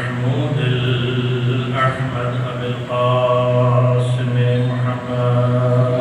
محمود الأحمد أبي القاسم محمد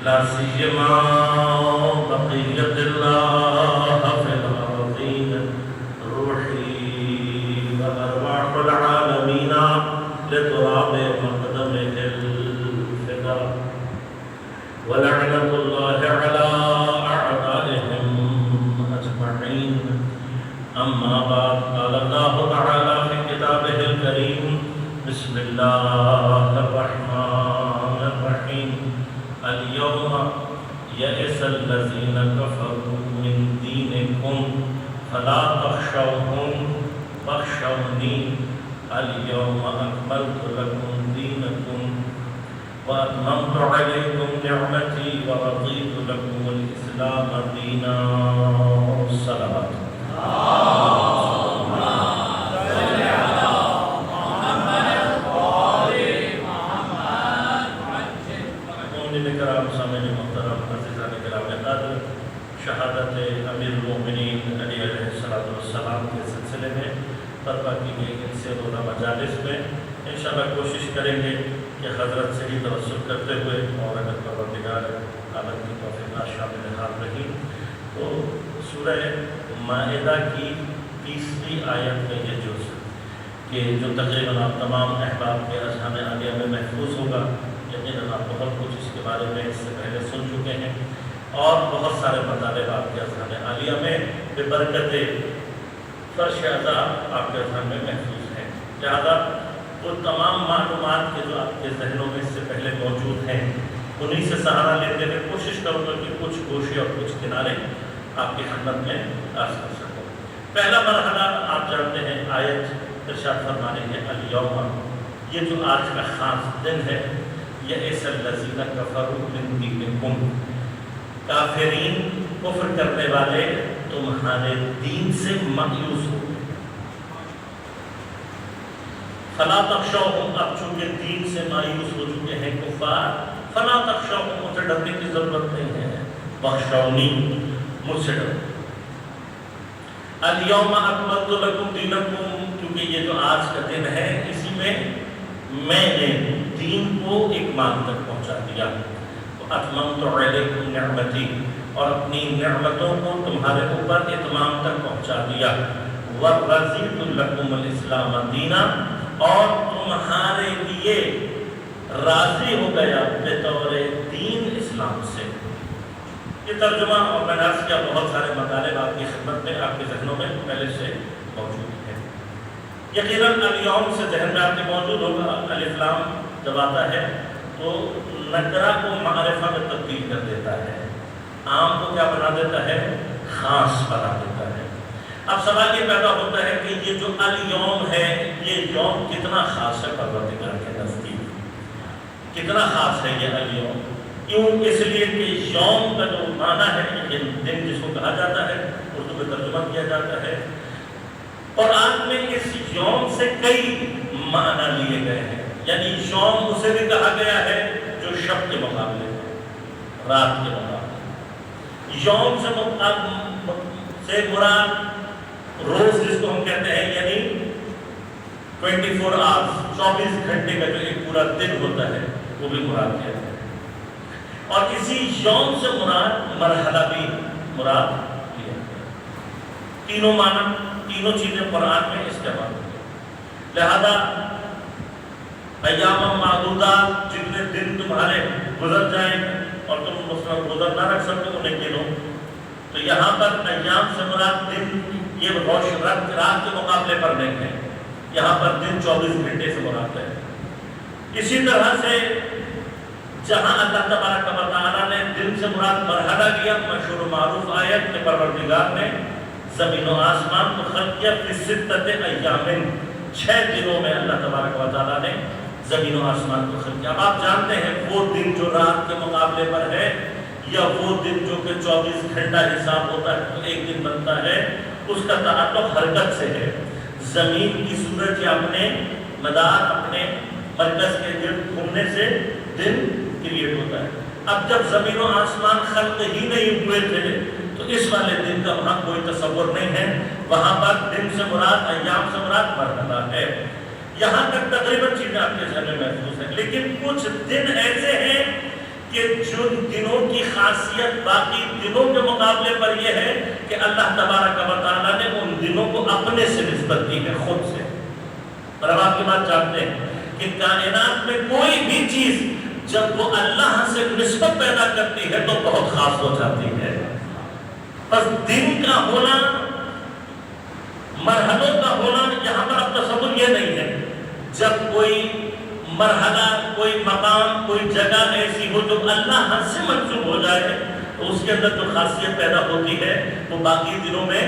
لا سيما بقية الله في الأرضين روحي وأرواح العالمين لتراب مقدمه الفداء ولعنة الله على أعدائهم أجمعين. أما بعد، قال الله تعالى في كتابه الكريم: بسم الله الرحمن الرحيم. اليوم يئس الذين كفروا من دينكم فلا تخشوهم واخشوني اليوم أكملت لكم دينكم وأتممت عليكم نعمتي ورضيت لكم الإسلام دينا. الصلاة. شہادت امیر المومنین علی علیہ السلام کے سلسلے میں برپا کی گئی ان سے روزہ مجالس میں انشاءاللہ کوشش کریں گے کہ حضرت سے ہی توسل کرتے ہوئے، اور اگر پروردگار عالم کی توفیق شامل حال رہی تو سورہ مائدہ کی 30ویں آیت میں یہ جز کہ جو تقریباً آپ تمام احباب کے اذہان عالیہ میں محفوظ ہوگا. یقیناً آپ بہت کچھ اس کے بارے میں اس سے پہلے سن چکے ہیں اور بہت سارے مطالب آپ کے اذہان عالیہ میں ببرکت فرش اعضا آپ کے اذہان میں محفوظ ہیں. لہذا وہ تمام معلومات کے جو آپ کے ذہنوں میں اس سے پہلے موجود ہیں انہی سے سہارا لیتے ہوئے کوشش کروں گا کہ کچھ گوشے اور کچھ کنارے آپ کی خدمت میں عرض کر سکوں. پہلا مرحلہ آپ جانتے ہیں، آیت ارشاد فرمانے ہے الیوم، یہ جو آج کا خاص دن ہے، یئس الذین کفروا من دینکم، کافرین کفر کرنے والے تمہارے دین سے مایوس ہو. فلا تخشوہم، اب چونکہ دین سے مایوس ہو چکے ہیں کفار، فلا تخشوہم، مجھے ڈرنے کی ضرورت نہیں ہے، بخشونی، مجھ سے ڈرو. الیوم اکملت لکم دینکم، کیونکہ یہ جو آج کا دن ہے اسی میں میں نے دین کو اکمال تک پہنچا دیا. اتممت علیکم نعمتی، اور اپنی نعمتوں کو تمہارے اوپر اتمام تک پہنچا دیا. ورضیت لکم الاسلام دینا، اور تمہارے لیے راضی ہو گیا بطور دین اسلام سے. یہ ترجمہ اور میں نے عرض کیا بہت سارے مطالب آپ کی خدمت میں آپ کے ذہنوں میں پہلے سے موجود ہیں. یقیناً الیوم سے ذہن میں آپ کے موجود ہوگا. الف لام جب آتا ہے تو نکرہ کو معرفہ میں تبدیل کر دیتا ہے، عام کو کیا بنا دیتا ہے؟ خاص بنا دیتا ہے. اب سوال یہ پیدا ہوتا ہے کہ یہ جو الیوم ہے، یہ یوم کتنا خاص ہے پروردگار کے نزدیک؟ کتنا خاص ہے یہ الیوم؟ کیوں؟ اس لیے کہ یوم کا جو معنی ہے، دن جس کو کہا جاتا ہے، اردو میں ترجمہ کیا جاتا ہے. قرآن میں اس یوم سے کئی معنی لیے گئے ہیں. یعنی یوم اسے بھی کہا گیا ہے جو شب کے مقابلے میں، رات کے مقابلے. یوم سے مراد روز جس کو ہم کہتے ہیں، یعنی 24 آورز، 24 گھنٹے کا جو ایک پورا دن ہوتا ہے وہ بھی مراد کیا ہے. اور اسی یوم سے مراد مرحلہ بھی مراد لیا گیا۔ تینوں معنی، تینوں چیزیں قرآن میں استعمال ہوئی۔ لہذا ایام معدودہ، جتنے دن تمہارے گزر جائیں اور تم مثلاً گزر نہ رکھ سکتے انہیں گنو، تو یہاں پر ایام سے مراد دن یہ روشن رات کے مقابلے پر نہیں ہے، یہاں پر دن 24 گھنٹے سے مراد ہے۔ اسی طرح سے جہاں اللہ تبارک و تعالیٰ نے دن سے مراد مرحلہ لیا، مشہور و معروف آیت کہ پروردگار نے زمین و آسمان کو خلق کیا فی ستۃ ایام، 6 دنوں میں اللہ تبارک و تعالیٰ نے زمین و آسمان کو خلق کیا۔ اب آپ جانتے ہیں وہ دن جو رات کے مقابلے پر ہے یا وہ دن جو کہ 24 گھنٹہ حساب ہوتا ہے تو ایک دن بنتا ہے، اس کا تعلق حرکت سے ہے۔ زمین کی سورج اپنے مدار، اپنے مرکز کے گرد گھومنے سے دن کریٹ ہوتا ہے۔ اب جب زمین و آسمان خلق ہی نہیں ہوئے تھے تو اس والے دن کا وہاں کوئی تصور نہیں ہے، وہاں پر دن سے مراد، ایام سے مراد مرحلہ ہے۔ یہاں تک تقریباً چیزیں آپ کے ذہن میں محفوظ ہیں، لیکن کچھ دن ایسے ہیں کہ جن دنوں کی خاصیت باقی دنوں کے مقابلے پر یہ ہے کہ اللہ تبارک و تعالیٰ نے ان دنوں کو اپنے سے نسبت دی ہے، خود سے۔ اور اب آپ کی بات جانتے ہیں کہ کائنات میں کوئی بھی چیز جب وہ اللہ سے نسبت پیدا کرتی ہے تو بہت خاص ہو جاتی ہے۔ بس دن کا ہونا، مرحلوں کا ہونا، یہاں پر اب تصور یہ نہیں ہے جب کوئی مرحلہ، کوئی مقام، کوئی جگہ ایسی ہو جو اللہ سے منسوب ہو جائے تو اس کے اندر جو خاصیت پیدا ہوتی ہے وہ باقی دنوں میں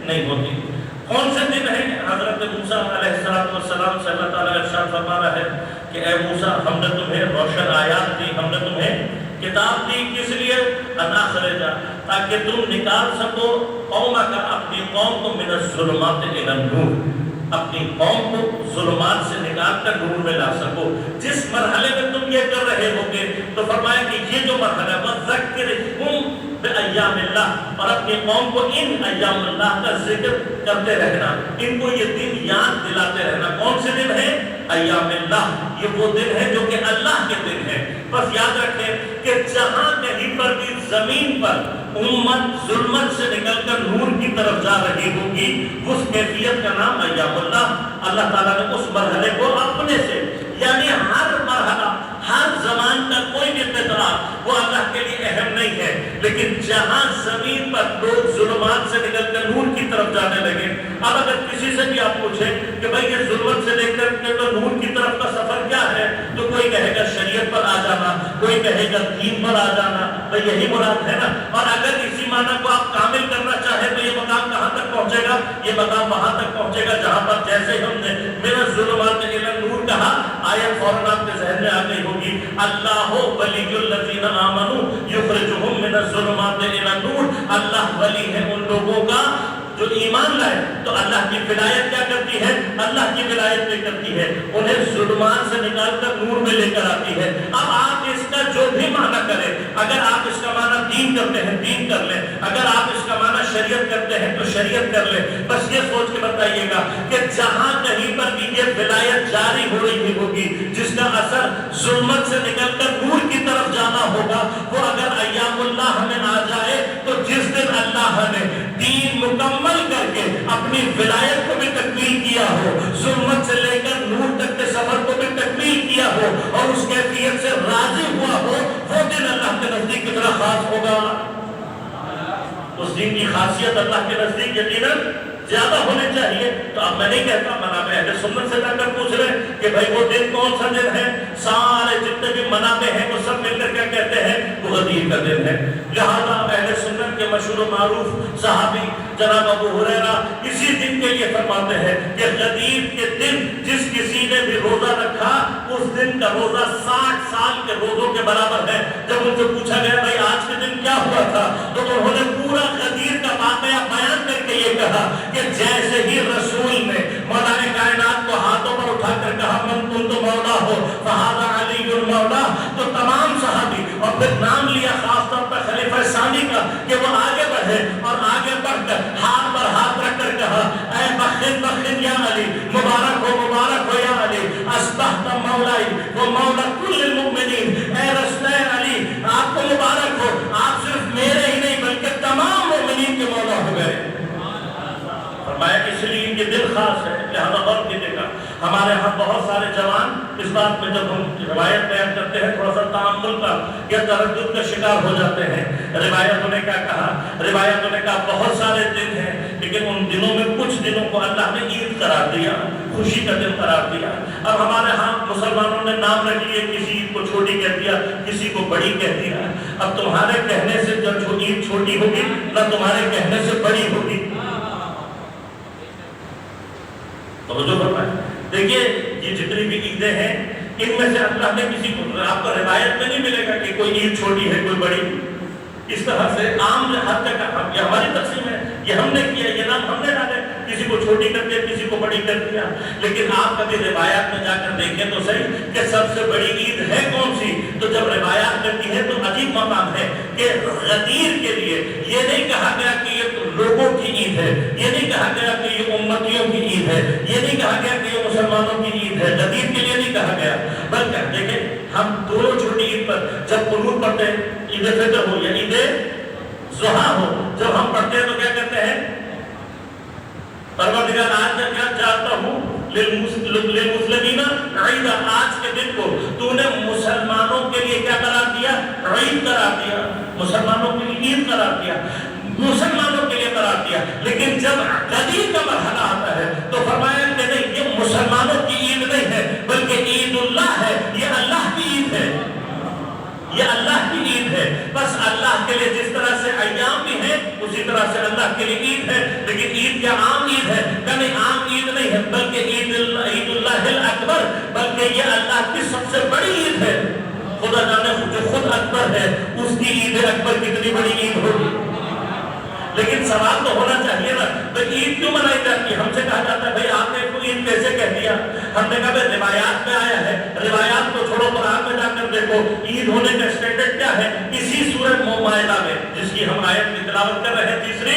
نہیں ہوتی۔ کون سے دن ہیں؟ حضرت موسیٰ علیہ السلام سے اللہ تعالیٰ ارشاد فرما رہا ہے کہ اے موسیٰ، ہم نے تمہیں روشن آیات دی، ہم نے تمہیں کتاب دی، کس لیے؟ انا خرجا، تاکہ تم نکال سکو قومک، اپنی قوم کو، من الظلمات الی النور، اپنی قوم کو ظلمات سے نکال کر نور میں لا سکو۔ جس مرحلے میں تم یہ کر رہے ہوگے تو فرمایا کہ یہ جو مرحلہ وَذَكِّرْهُمْ بِأَيَّامِ اللَّهِ، اور اپنی قوم کو ان ایام اللہ کا ذکر کرتے رہنا، ان کو یہ دن یاد دلاتے رہنا۔ کون سے دن ہیں؟ ایام اللہ، یہ وہ دن ہے جو کہ اللہ کے دن ہے۔ بس یاد رکھیں کہ جہاں کہیں پر بھی زمین پر امت ظلمت سے نکل کر نور کی طرف جا رہی ہوگی، اس کیفیت کا نام ایام اللہ۔ اللہ تعالیٰ نے اس مرحلے کو اپنے سے، یعنی ہر مرحلہ، ہر زمان کا کوئی بھی قطرہ وہ اللہ کے لیے اہم نہیں ہے، لیکن جہاں زمین پر لوگ ظلمات سے نکل کر نور کی طرف جانے لگے، اب اگر کسی سے بھی آپ پوچھیں کہ بھائی یہ ظلمت سے لے کر نور کی طرف کا سفر کیا ہے، تو کوئی کہے گا شریعت پر آ جانا، کوئی کہے گا دین پر آ جانا، بھائی یہی مراد ہے نا۔ اور اگر اسی معنی کو آپ کامل کرنا چاہیں تو یہ مقام کہاں تک پہنچے گا؟ یہ مقام وہاں تک پہنچے گا جہاں پر جیسے ہم نے من الظلمات الی النور کہا، آیت فوراً آپ کے ذہن میں آ گئی ہوگی، اللہ ولی الذین آمنوا یخرجہم من الظلمات الی النور، اللہ ولی ہے ان لوگوں کا جو ایمان لائے، تو اللہ کی ولایت کیا کرتی ہے؟ اللہ کی ولایت لے کرتی ہے، انہیں ظلمات سے نکال کر نور میں لے کر آتی ہے۔ اب آپ اس کا جو بھی معنی کریں، اگر آپ اس کا معنی دین کرتے ہیں دین کر لیں، اگر آپ اس کا معنی شریعت کرتے ہیں تو شریعت کر لیں، بس یہ سوچ کے بتائیے گا کہ جہاں کہیں پر بھی یہ ولایت جاری ہو رہی ہوگی جس کا اثر ظلمت سے نکل کر نور کی طرف جانا ہوگا، وہ اگر ایام اللہ میں آ جائے تو جس دن اللہ نے دین مکمل کر کے اپنی ولایت کو بھی تکمیل کیا ہو، ظلمت سے لے کر نور تک کے سفر کو بھی تکمیل کیا ہو اور اس کیفیت سے راضی ہوا ہو، وہ دن اللہ کے نزدیک کتنا خاص ہوگا۔ اس دن کی خاصیت اللہ کے نزدیک یقیناً زیادہ ہونے چاہیے۔ تو اب میں نہیں کہتا، منابع اہل سنت سے جا کر پوچھ رہے کہ بھائی وہ دن کون سا دن ہے، سارے جتنے بھی منابع ہیں وہ سب مل کر کیا کہتے ہیں؟ وہ غدیر کا دن ہے۔ لہذا اہل سنت کے مشہور و معروف صحابی جناب ابو ہریرہ اسی دن کے لیے فرماتے ہیں کہ غدیر کے دن جس کسی نے بھی روزہ رکھا اس دن کا روزہ 60 سال کے روزوں کے برابر ہے۔ جب ان سے پوچھا گیا بھائی آج کے دن کیا ہوا تھا تو انہوں نے پورا غدیر کا واقعہ بیان کر کے یہ کہا کہ جیسے ہی رسول نے مولا کائنات کو ہاتھوں پر اٹھا کر کہا من کنت مولا ہو فہذا علی المولا، تو تمام صحابی اور پھر نام لیا خاص طور پر خلیفہ ثانی کا کہ وہ آگے بڑھے اور آگے بڑھ کر ہاتھ پر ہاتھ رکھ کر کہا اے بخن بخن یا علی، مبارک ہو یا علی، اصبحت مولائی و مولا کل المؤمنین، اے رسول علی آپ کو ہمارے ہاں بہت سارے جوان اس بات میں جب ہم روایت بیان کرتے ہیں تھوڑا سا تعامل کا یا تردد کا شکار ہو جاتے ہیں. روایتوں نے کیا کہا؟ روایتوں نے کہا بہت سارے دن ہیں لیکن ان دنوں میں کچھ دنوں کو اللہ نے عید قرار دیا، خوشی کا دن قرار دیا. اب ہمارے ہاں مسلمانوں نے نام رکھ لیے، کسی کو چھوٹی کہہ دیا، کسی کو بڑی کہہ دیا. اب تمہارے کہنے سے جب عید چھوٹی ہوگی نہ تمہارے کہنے سے بڑی ہوگی. توجہ فرمائیں. دیکھیے یہ جتنی بھی عیدیں ہیں ان میں سے اللہ نے کسی کو، آپ کو روایت میں نہیں ملے گا کہ کوئی عید چھوٹی ہے کوئی بڑی. اس طرح سے عام حد تک یہ ہماری تقسیم ہے، یہ ہم نے کیا، یہ نام ہم نے ڈالے، کسی کو چھوٹی کر دیا کسی کو بڑی کر دیا. لیکن آپ کبھی روایات میں جا کر دیکھیں تو صحیح کہ سب سے بڑی عید ہے کون سی؟ تو جب روایات ملتی ہے تو عجیب مقام ہے کہ غدیر کے لیے یہ نہیں کہا گیا کہ یہ لوگوں کی عید ہے، یہ نہیں کہا گیا کہ یہ امتیوں کی عید ہے، یہ نہیں کہا گیا کہ یہ مسلمانوں کی عید ہے. غدیر کے لیے نہیں کہا گیا، بلکہ دیکھیں ہم دونوں چھوٹی عید پر جب قنوت پڑھتے ہیں، عید فطر ہو یا عید ضحیٰ ہو، جب ہم پڑھتے ہیں تو کیا کہتے ہیں؟ پروردگار آج میں کیا چاہتا ہوں للمسلمین عید، آج کے دن کو تو نے مسلمانوں کے لیے کیا قرار دیا؟ عید قرار دیا، مسلمانوں کے لیے عید قرار دیا، مسلمانوں کے لیے قرار دیا. لیکن جب غدیر کا مرحلہ آتا ہے تو فرمایا کہ نہیں، یہ مسلمانوں کی عید نہیں ہے بلکہ عید اللہ ہے، یہ اللہ کی عید ہے، یہ اللہ کی عید ہے. بس اللہ کے لیے جس طرح سے ایام بھی ہیں اسی طرح سے اللہ کے لیے عید ہے. لیکن عید کیا عام عید ہے؟ کبھی عام عید نہیں ہے بلکہ عید اللہ الاکبر، بلکہ یہ اللہ کی سب سے بڑی عید ہے. خدا جانے جو خود اکبر ہے اس کی عید اکبر کتنی بڑی عید ہوگی. لیکن سوال تو ہونا چاہیے نا، بھائی عید کیوں منائی جاتی ہے؟ ہم سے کہا جاتا ہے بھائی آپ نے کو عید کیسے کہہ دیا؟ ہم نے کہا بھائی روایات میں آیا ہے، روایات کو چھوڑو، قرآن میں جا کر دیکھو عید ہونے کا اسٹینڈرڈ کیا ہے. اسی سورہ مائدہ میں جس کی ہم آیت کی تلاوت کر رہے ہیں تیسری،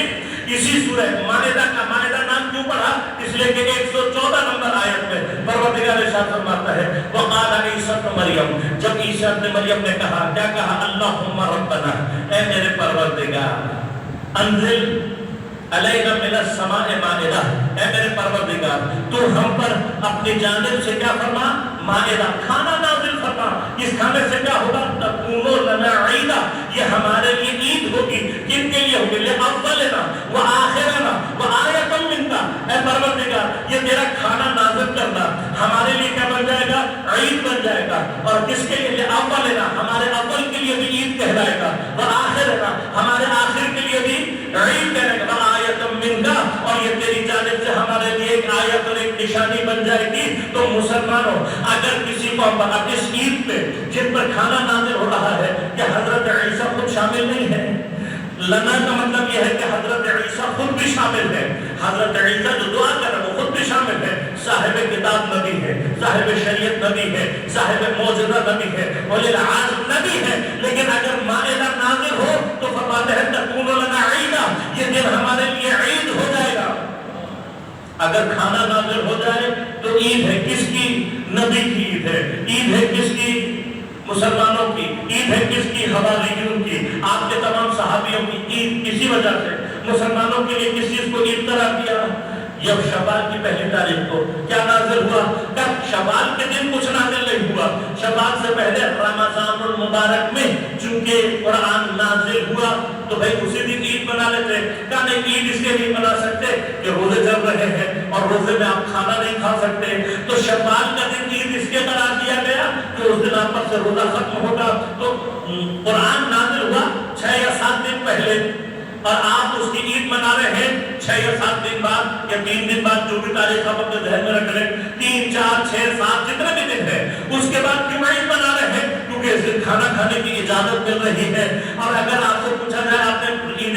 اسی سورہ مائدہ کا مائدہ نام کیوں پڑھا؟ اس لیے کہ 114 نمبر آیت میں پروردگار ارشاد فرماتا ہے وقال عیسی ابن مریم، جب عیسی ابن مریم نے کہا، کیا کہا؟ اللہم ربنا، اے میرے پروردگار، انزل علینا من السماء مائدہ، اے میرے پروردگار تو ہم پر اپنی جانب سے کیا فرما؟ مائدہ، کھانا نازل فرما. اس کھانے سے کیا ہوگا؟ تکون لنا عیدا، یہ ہمارے لیے عید ہوگی. کن کے لیے ہوگی؟ لأولنا وآخرنا وآیۃ منک، اے پروردگار یہ تیرا کھانا نازل کرنا ہمارے لیے کیا بن جائے گا؟ عید بن جائے گا. اور کس کے لیے؟ لأولنا، ہمارے اول کے لیے بھی عید کہلائے گا، وآخرنا، ہمارے آخر کے لیے بھی عید کہلائے گا، وآیۃ منک، اور یہ تیری جانب سے ہمارے لیے ایک آیت اور ایک نشانی بن جائے گی. تو مسلمانوں اگر کسی کو اب اس عید پہ جن پر کھانا نازل ہو رہا ہے کہ حضرت عیسیٰ خود شامل نہیں ہے، لنا کا مطلب یہ ہے کہ حضرت عیسیٰ خود بھی شامل ہے. حضرت عیسیٰ جو دعا کر رہا ہے وہ خود بھی شامل ہے. صاحب کتاب نبی ہے، صاحب شریعت نبی ہے، صاحب معجزہ نبی ہے، اولی العزم نبی ہے. لیکن اگر مائدہ نازل ہو تو فرماتے ہیں تکون لنا عیدا، یہ دن ہمارے لیے عید ہو جائے گا. اگر کھانا نازل ہو جائے تو عید ہے کس کی؟ نبی کی عید ہے. عید ہے کس کی؟ مسلمانوں کی. عید ہے کس کی؟ حواریون کی، آپ کے تمام صحابیوں کی عید. اسی وجہ سے مسلمانوں کے لیے کس چیز کو عید قرار دیا؟ جب شوال کی پہلی تاریخ کو کیا نازل ہوا؟ کب؟ شوال کے دن کچھ نازل نہیں ہوا، شوال سے پہلے رمضان المبارک میں چونکہ قرآن نازل ہوا تو بھائی اسی دن عید بنا لیتے. کیا نہیں عید اس کے لیے بنا سکتے کہ روزے چل رہے ہیں اور روزے میں آپ کھانا نہیں کھا سکتے، تو شوال کا دن عید اس کے قرار دیا گیا کہ اس دن آپ پر سے روزہ ختم ہوگا. تو قرآن نازل ہوا 6 یا 7 دن پہلے اور آپ اس کی عید منا رہے ہیں 6 یا 7 دن بعد یا 3 دن بعد، جو بھی تاریخ آپ اپنے ذہن میں رکھ لیں، 3 4 6 7 جتنے بھی دن ہے اس کے بعد کیوں عید منا رہے ہیں؟ کیونکہ اس دن کھانا کھانے کی اجازت مل رہی ہے. اور اگر آپ سے پوچھا جائے آپ نے عید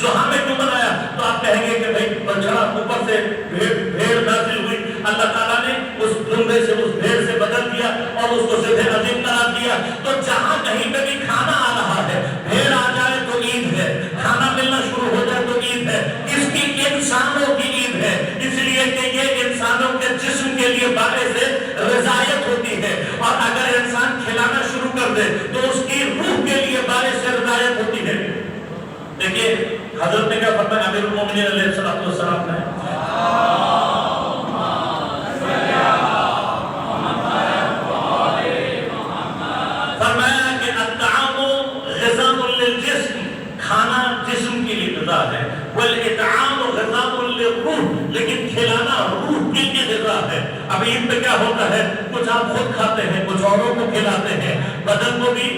ضحیٰ میں کیوں منایا تو آپ کہیں گے کہ بھائی بچڑا اوپر سے بھیڑ نازل ہوئی، اللہ تعالیٰ نے اس دمبے سے اس بھیڑ سے بدل دیا اور اس کو ذبح عظیم قرار دیا. تو جہاں کہیں پہ بھی کھانا آ رہا ہے، بھیڑ آ جائے تو عید ہے، کھانا ملنا شروع ہو جائے تو عید ہے. اس کی انسانوں کی عید ہے، اس لیے کہ یہ انسانوں کے جسم کے لیے باعث رضایت ہوتی ہے، اور اگر انسان کھلانا شروع کر دے تو اس کی روح کے لیے باعث رضایت ہوتی ہے. دیکھیے حضرت نے کیا فرمایا امیر المومنین علیہ السلام نے، کھانا جسم کے لیے غذا ہے، والاطعام غذاء للروح، لیکن کھلانا روح کے لیے غذا ہے۔ اب عید پہ کیا ہوتا ہے، کچھ آپ خود کھاتے ہیں، کچھ اوروں کو کھلاتے ہیں، بدن کو بھی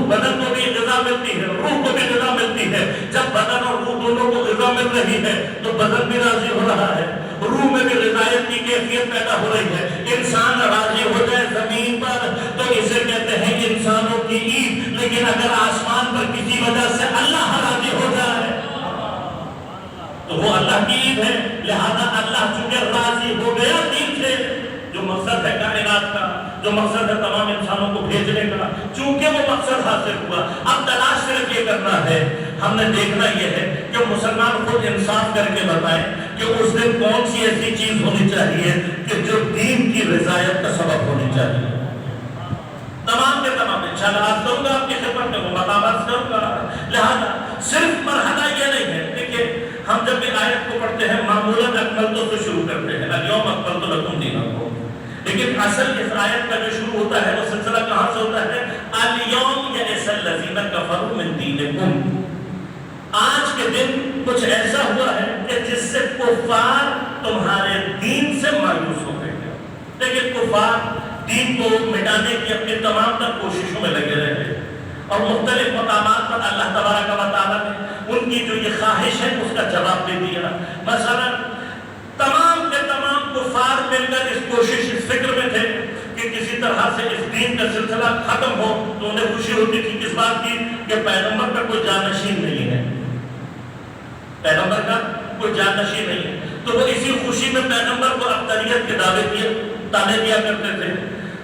غذا ملتی ہے، روح کو بھی غذا ملتی ہے۔ جب بدن اور روح دونوں کو غذا مل رہی ہے تو بدن بھی راضی ہو رہا ہے، روح میں بھی غذائیت کی کیفیت پیدا ہو رہی ہے۔ انسان راضی ہو جائے زمین پر تو اسے کہتے ہیں انسانوں کی عید، لیکن اگر آسمان پر کسی وجہ سے اللہ راضی ہو جائے تو وہ اللہ کی عید ہے۔ لہذا اللہ چونکہ راضی ہو گیا دین سے، جو مقصد ہے کائنات کا، جو مقصد ہے تمام انسانوں کو بھیجنے کا، چونکہ وہ مقصد حاصل ہوا، اب تلاش صرف یہ کرنا ہے، ہم نے دیکھنا یہ ہے کہ مسلمان خود انصاف کر کے بتائیں کہ اس دن کون سی ایسی چیز ہونی چاہیے کہ جو دین کی رضایت کا سبب ہونی چاہیے۔ تمام کے تمام انشاءاللہ آج کروں گا، آپ کی خدمت میں وہ مقامات کروں گا۔ لہذا صرف مرحلہ یہ نہیں ہے، دیکھیے ہم جب بھی آیت کو پڑھتے ہیں معمولاً اکملتو سے شروع کرتے ہیں، الیوم اکملت لکم دینکم، لیکن اصل اس آیت کا جو شروع ہوتا ہے وہ سلسلہ کہاں سے ہوتا ہے، الیوم یئس الذین کفروا من دینکم، آج کے دن کچھ ایسا ہوا ہے کہ جس سے کفار تمہارے دین سے مایوس ہو گئے ہیں۔ لیکن کفار دین کو مٹانے کی اپنی تمام تر کوششوں میں لگے رہے اور مختلف مقامات پر اللہ تبارک و تعالیٰ نے ان کی جو یہ خواہش ہے اس کا جواب دے دیا۔ مثلا تمام کے تمام کفار مل کر اس کوشش اس فکر میں تھے کہ کسی طرح سے اس دین کا سلسلہ ختم ہو، تو انہیں خوشی ہوتی تھی کس بات کی کہ پیغمبر کا کوئی جانشین نہیں ہے، پیغمبر کا کوئی جانشین نہیں ہے، تو وہ اسی خوشی میں پیغمبر کو اقدریت کے دعوے دیا کرتے تھے۔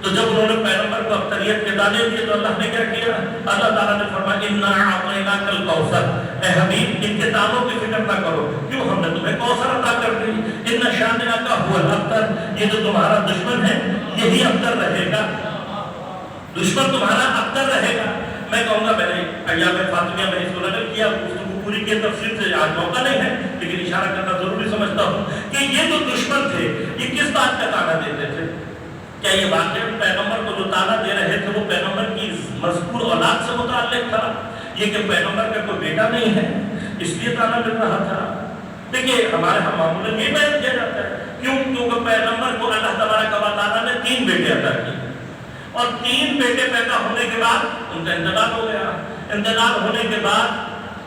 تو جب انہوں نے پیغمبر کو اقدریت کے دعوے دیے تو اللہ نے کیا کیا، اللہ تعالیٰ نے فرمایا اِنَّا أَعْطَيْنَاكَ الْكَوْثَرَ، اے حبیب ان کے دانوں کی فکر نہ کرو، کیوں ہم نے تمہیں کوثر عطا کر دی، إِنَّ شَانِئَكَ هُوَ الْأَبْتَرُ، یہ جو تمہارا دشمن ہے یہی ابتر رہے گا، دشمن تمہارا ابتر رہے گا۔ میں کہوں گا، میں نے ایام فاطمیہ میں اس کو نقل کیا، گفتگو پوری کی تفصیل سے آج موقع نہیں ہے، لیکن اشارہ کرنا ضروری سمجھتا ہوں کہ یہ جو دشمن تھے یہ کس بات کا تانا دیتے تھے؟ کیا یہ واقعہ پیغمبر کو جو تانا دے رہے تھے وہ پیغمبر کی مذکور اولاد سے متعلق تھا، یہ کہ پیغمبر کا کوئی بیٹا نہیں ہے اس لیے تانا مل رہا تھا؟ دیکھیے ہمارے ہم معمولاً یہ بیان کیا جاتا ہے، کیونکہ پیغمبر کو اللہ تبارک و تعالیٰ نے 3 بیٹے عطا کیے اور 3 بیٹے پیدا ہونے کے بعد ان کا انتقال ہو گیا۔ انتقال ہونے کے بعد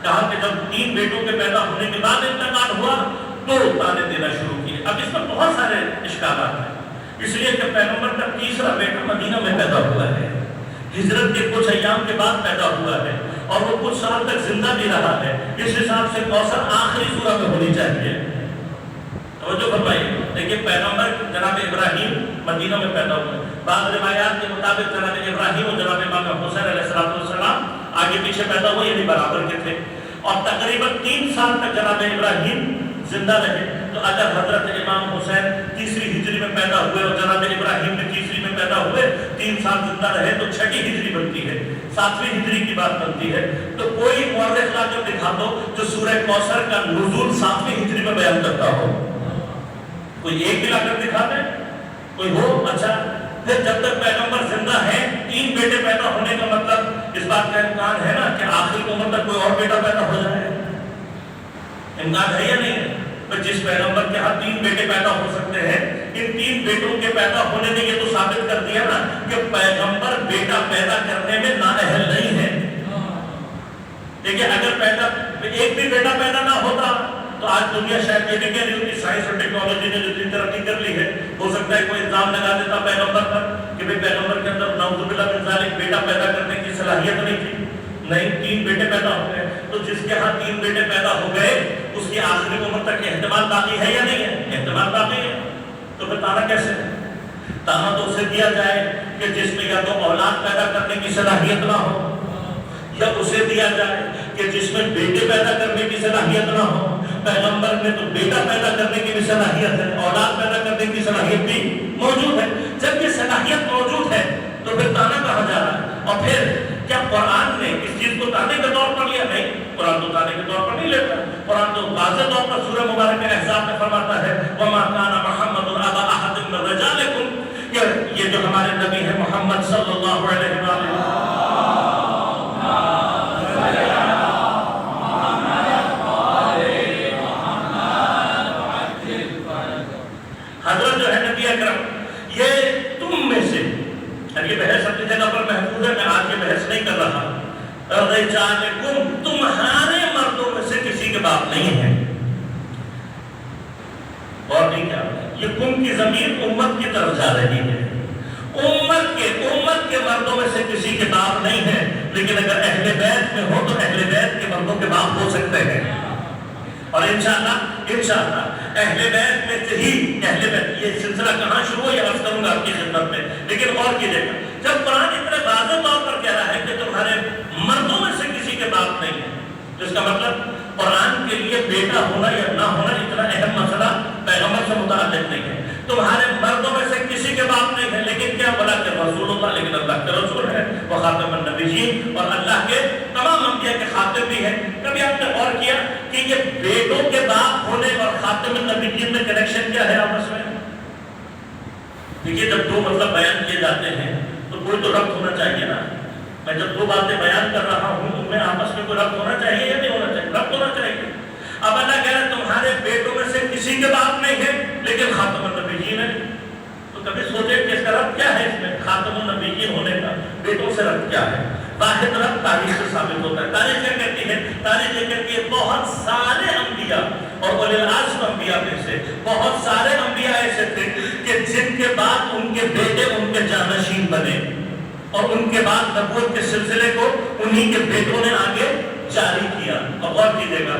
کہا کہ جب 3 بیٹوں کے پیدا ہونے کے بعد انتقال ہوا تو تانے دینا شروع کیے۔ اب اس میں بہت سارے اشکالات ہیں، اس لیے کہ پیغمبر کا 3را بیٹا مدینہ میں پیدا ہوا ہے، ہجرت کے کچھ ایام کے بعد پیدا ہوا ہے اور وہ کچھ سال تک زندہ بھی رہا ہے، اس حساب سے کوثر آخری سورہ میں ہونی چاہیے۔ توجہ فرمائیے، دیکھیے پیغمبر جناب ابراہیم مدینہ میں پیدا ہوئے، بعض روایات کے مطابق جناب ابراہیم اور جناب امام حسین علیہ السلام آگے پیچھے پیدا ہوئے، یعنی برابر کے تھے، اور تقریباً 3 سال تک جناب ابراہیم زندہ رہے۔ تو اگر حضرت امام حسین 3ری ہجری میں پیدا ہوئے اور جناب ابراہیم بھی 3ری میں پیدا ہوئے، 3 سال زندہ رہے تو 6ٹھی ہجری بنتی ہے، 7ویں ہجری کی بات بنتی ہے۔ تو کوئی مورخ لا کر دکھا دو جو سورہ کوثر کا نزول 7ویں ہجری میں بیان کرتا ہو، کوئی ایک بھی لا کر دکھا دے، کوئی ہو؟ اچھا، پھر جب تک پیغمبر زندہ ہے 3 بیٹے پیدا ہونے کا مطلب اس بات کا امکان ہے نا کہ آخر عمر تک کوئی اور بیٹا پیدا ہو جائے، امکان ہے یا نہیں ہے؟ جس پیغمبر کے ہاں 3 بیٹے پیدا ہو سکتے ہیں، ان 3 بیٹوں کے پیدا ہونے نے یہ تو ثابت کر دیا نا کہ پیغمبر بیٹا پیدا کرنے میں نااہل نہیں ہے۔ دیکھیں اگر ایک بھی بیٹا پیدا نہ ہوتا تو آج دنیا شاید یہ بھی کہہ رہی ہوتی، سائنس اور ٹیکنالوجی نے جو ترقی کر لی ہے، ہو سکتا ہے کوئی الزام لگا دیتا پیغمبر پر کہ پیغمبر کے اندر نعوذ باللہ من ذالک بیٹا پیدا کرنے کی صلاحیت نہیں تھی۔ نہیں، 3 بیٹے پیدا ہو گئے، تو جس کے ہاں 3 بیٹے پیدا ہو گئے اس کی آخری عمر تک احتمال باقی ہے یا نہیں ہے؟ احتمال باقی ہے، تو پھر تانا کیسے ہے؟ تانا تو اسے دیا جائے کہ جس میں یا تو اولاد پیدا کرنے کی صلاحیت نہ ہو، یا اسے دیا جائے کہ جس میں بیٹے پیدا کرنے کی صلاحیت نہ ہو۔ پیغمبر میں تو بیٹا پیدا کرنے کی بھی صلاحیت ہے، اولاد پیدا کرنے کی صلاحیت بھی موجود ہے۔ جب یہ صلاحیت موجود ہے تو پھر تانا کہاں جا رہا ہے؟ اور پھر کیا قرآن نے اس چیز کو تانے کے طور پر لیا؟ نہیں، قرآن تو تانے کے طور پر نہیں لیتا، قرآن تو واضح طور پر سورہ مبارکہ احزاب میں فرماتا ہے وَمَا كَانَ مُحَمَّدٌ أَبَا أَحَدٍ مِّن رِّجَالِكُمْ، کہ یہ جو ہمارے نبی ہے محمد صلی اللہ علیہ وسلم رجالکم تمہارے مردوں میں سے کسی کے باپ نہیں ہے. اور نہیں کیا یہ کم کی ضمیر امت کی طرف جا رہی ہے. امت کے مردوں میں سے کسی کے باپ نہیں ہے، لیکن اگر اہل بیت میں ہو تو اہل بیت کے مردوں کے باپ ہو سکتے ہیں. اور انشاءاللہ اہل بیت میں سے ہی اہل بیت، یہ سلسلہ کہاں شروع ہو یہ عرض کروں گا آپ کی خدمت میں، لیکن غور کیجیے گا جب قرآن اتنے واضح طور پر کہہ رہا ہے کہ تمہارے مردوں میں سے کسی کے باپ نہیں ہے، تو اس کا مطلب قرآن کے لیے بیٹا ہونا یا نہ ہونا اتنا اہم مسئلہ پیغمبر سے متعلق نہیں ہے. تمہارے مردوں میں سے کسی کے باپ نہیں ہے، لیکن کیا بولا کہ رسول اللہ، لیکن اللہ کے رسول ہے، وہ خاتم النبیین اور اللہ کے تمام انبیاء کے خاتم بھی ہے. کبھی آپ نے غور کیا کہ یہ بیٹوں کے باپ ہونے اور خاتم النبیین میں کنیکشن کیا ہے آپس میں؟ دیکھیے جب دو مطلب بیان کیے جاتے ہیں تو کوئی تو ربط ہونا چاہیے نا. میں جب دو باتیں بیان کر رہا ہوں ان میں آپس میں کوئی ربط ہونا چاہیے یا نہیں ہونا چاہیے؟ ربط ہونا چاہیے. اب اللہ کہہ رہا ہے تمہارے بیٹوں میں سے کسی کے باپ نہیں ہے لیکن خاتم النبیین ہے. تو کبھی سوچے کہ اس کا ربط کیا ہے؟ اس میں خاتم النبیین ہونے کا بیٹوں سے ربط کیا ہے؟ واحد ربط تاریخ سے ثابت ہوتا ہے. تاریخ کیا کہتی ہے؟ تاریخ یہ کہتی ہے بہت سارے انبیاء اور اولی العزم انبیاء میں سے بہت سارے انبیاء ایسے تھے کہ جن کے بعد ان کے بیٹے ان کے جانشین بنے اور ان کے بعد نبوت کے سلسلے کو انہی کے بیٹوں نے آگے جاری کیا. اور غور کیجیے گا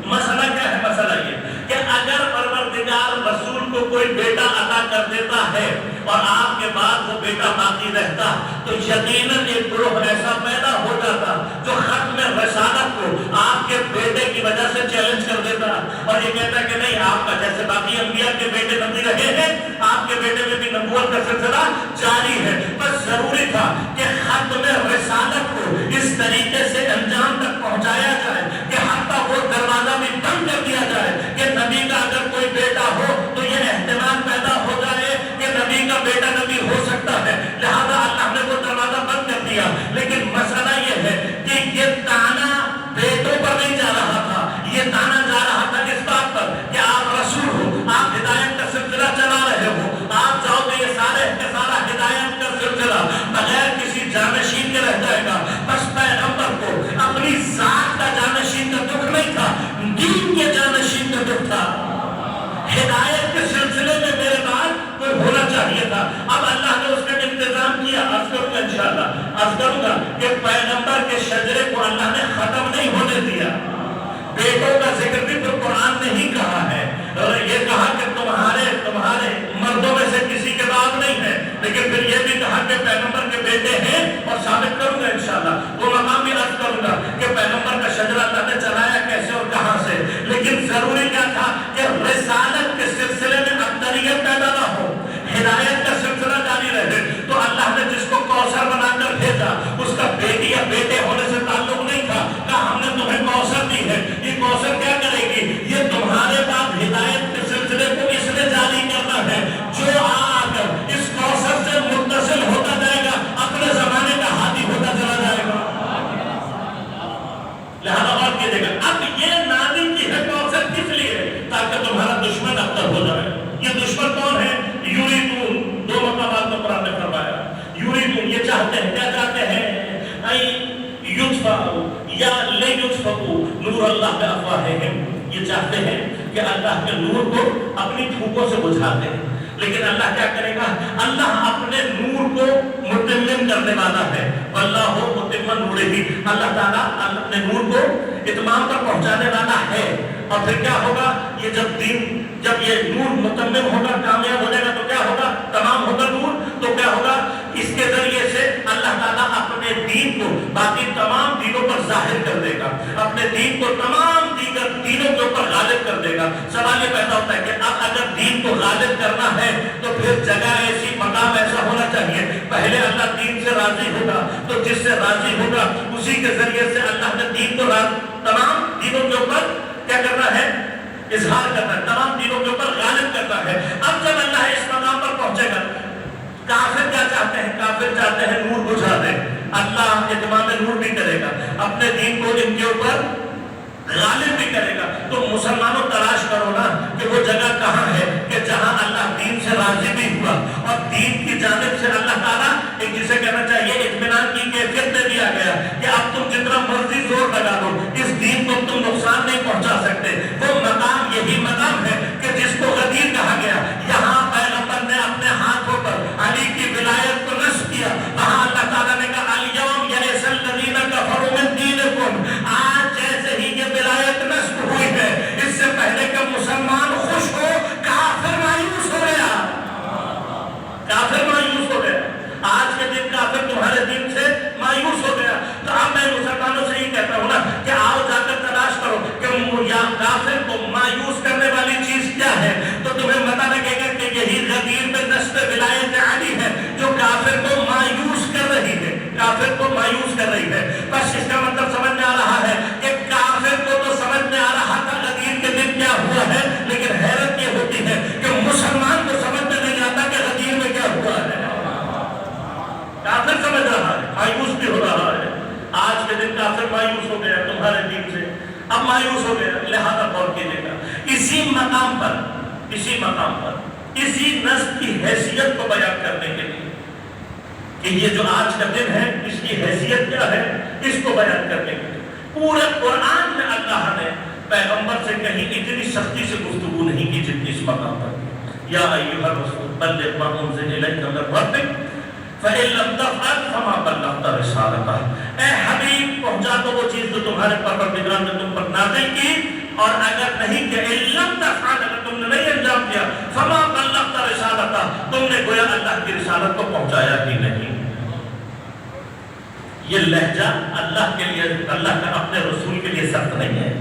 مسئلہ کیا ہے؟ مسئلہ یہ کہ اگر پروردگار رسول کو کوئی بیٹا عطا کر دیتا ہے اور آپ کے بعد وہ بیٹا باقی رہتا تو یقیناً ایک گروہ ایسا پیدا ہو جاتا جو ختم رسالت کو آپ کے بیٹے کی وجہ سے چیلنج کر دیتا اور یہ کہتا کہ نہیں، آپ کا جیسے باقی انبیاء کے بیٹے نبی رہے ہیں آپ کے بیٹے میں بھی نبوت کا سلسلہ جاری ہے. بس ضروری تھا کہ ختم رسالت کو اس طریقے سے انجام تک پہنچایا جائے کہ حتیٰ وہ دروازہ بھی بند کر دیا جائے کہ نبی کا اگر کوئی بیٹا ہو تو یہ احتمال پیدا ہو جائے کہ نبی کا بیٹا نبی ہو سکتا ہے. لہذا اللہ نے وہ دروازہ بند کر دیا. لیکن مسئلہ یہ ہے کہ یہ تانا بیٹوں پر نہیں جا رہا تھا، یہ تانا جا رہا تھا اس بات پر کہ آپ رسول ہو، آپ ہدایت کا سلسلہ چلا رہے ہو، آپ چاہو تو یہ سارے ہدایت کا سلسلہ بغیر کسی جانشین کے رہ جائے گا. بس پیغمبر کو اپنی ذات کا جانشین کا دکھ نہیں تھا، دین کے جانشین کا دکھ تھا. ہدایت کے سلسلے میں میرے بعد کوئی ہونا چاہیے تھا. اب اللہ نے اس کا انتظام کیا. عرض کروں گا انشاءاللہ، عرض کروں گا کہ پیغمبر کے شجرے کو اللہ نے ختم نہیں ہونے دیا. بیٹوں کا ذکر بھی تو قرآن نے ہی کہا ہے اور یہ کہا کہ تمہارے مردوں میں سے کسی کے باپ نہیں ہے، لیکن پھر یہ بھی کہا کہ پیغمبر کے بیٹے ہیں. اور ثابت کروں گا انشاءاللہ، وہ مقام بھی عرض کروں گا کہ پیغمبر کا شجرہ اللہ نے چلایا کیسے اور کہاں سے. لیکن ضروری کیا تھا کہ رسالت کے سلسلے میں اکثریت پیدا نہ ہو، ہدایت کا سلسلہ جاری رہے. تو اللہ نے جس کو کوثر بنا کر بھیجا اس کا بیٹی یا بیٹے ہونے سے تعلق نہیں تھا. کہا ہم نے تمہیں کوثر دی ہے، یہ کوثر کیا کرے گی؟ یہ تمہارے بعد ہدایت کے سلسلے کو اس نے جاری کرنا ہے جو آ کر اس کوثر سے متصل ہوتا جائے گا، اپنے زمانے کا ہادی ہوتا چلا جائے گا. لہذا اور کیجیے گا اب یہ نادی کی ہے کوثر کس لیے؟ تاکہ تمہارا دشمن ابتر ہو جائے. یہ دشمن کون ہے؟ یریدون. دو مقامات میں قرآن نے فرمایا یریدون، یہ چاہتے ہیں. کیا چاہتے ہیں؟ یطفئوا یا لیطفئوا نور اللہ بافواہہم. یہ چاہتے ہیں کہ اللہ کے نور کو اپنی پھونکوں سے بجھا دیں. لیکن اللہ کیا کرے گا؟ اللہ اپنے نور کو متمم کرنے والا ہے. واللہ متم نورہ. اللہ تعالیٰ اپنے نور کو اتمام پر پہنچانے والا ہے. اور پھر کیا ہوگا؟ یہ جب یہ نور متمم ہوگا، کامیاب ہو جائے گا تو کیا ہوگا؟ تمام ہوگا نور. تو کیا ہوگا؟ اس کے ذریعے سے اللہ تعالیٰ اپنے دین کو باقی تمام دینوں پر ظاہر کر دے گا، اپنے دین کو تمام دیگر دینوں کے اوپر غالب کر دے گا. سوال یہ پیدا ہوتا ہے کہ اب اگر دین کو غالب کرنا ہے تو پھر جگہ ایسی، مقام ایسا ہونا چاہیے. پہلے اللہ دین سے راضی ہوگا تو جس سے راضی ہوگا اسی کے ذریعے سے اللہ نے دین کو تمام دینوں کے اوپر کیا کرنا ہے؟ اظہار کرنا ہے، تمام دینوں کے اوپر غالب کرنا ہے. اب جب اللہ اس مقام پر پہنچے گا، کافر کیا چاہتے ہیں؟ کافر چاہتے ہیں نور بجھا دے. اللہ اتمام نور بھی کرے گا، اپنے دین کو ان کے اوپر غالب بھی کرے گا. تو مسلمانوں تلاش کرو نا کہ وہ جگہ کہاں ہے کہ جہاں اللہ دین سے راضی بھی ہوا اور دین کی جانب سے اللہ تعالیٰ ایک جسے کہنا چاہیے اطمینان کی کیفیت دے دیا گیا کہ مایوس ہو گیا. لہذا غور کیجیے گا اسی مقام پر اسی نسل کی حیثیت کو بیان کرنے کے لیے کہ یہ جو آج کا دن ہے اس کی حیثیت کیا ہے، اس کو بیان کرنے کے لیے پورے قرآن میں اللہ نے پیغمبر سے کہیں اتنی سختی سے گفتگو نہیں کی جتنی اس مقام پر. یا ایھا الرسول بلغ ما انزل الیک من ربک فإن لم تفعل فما بلغت رسالتہ. اے حبیب پہنچا دو وہ چیز جو تمہارے پروردگار نے تم پر نازل کی، اور اگر نہیں کہ إن لم تفعل، اگر تم نے نہیں انجام دیا، فما بلغت رسالتہ، تم نے گویا اللہ کی رسالت کو پہنچایا ہی نہیں. یہ لہجہ اللہ کے لیے، اللہ کا اپنے رسول کے لیے سخت نہیں ہے،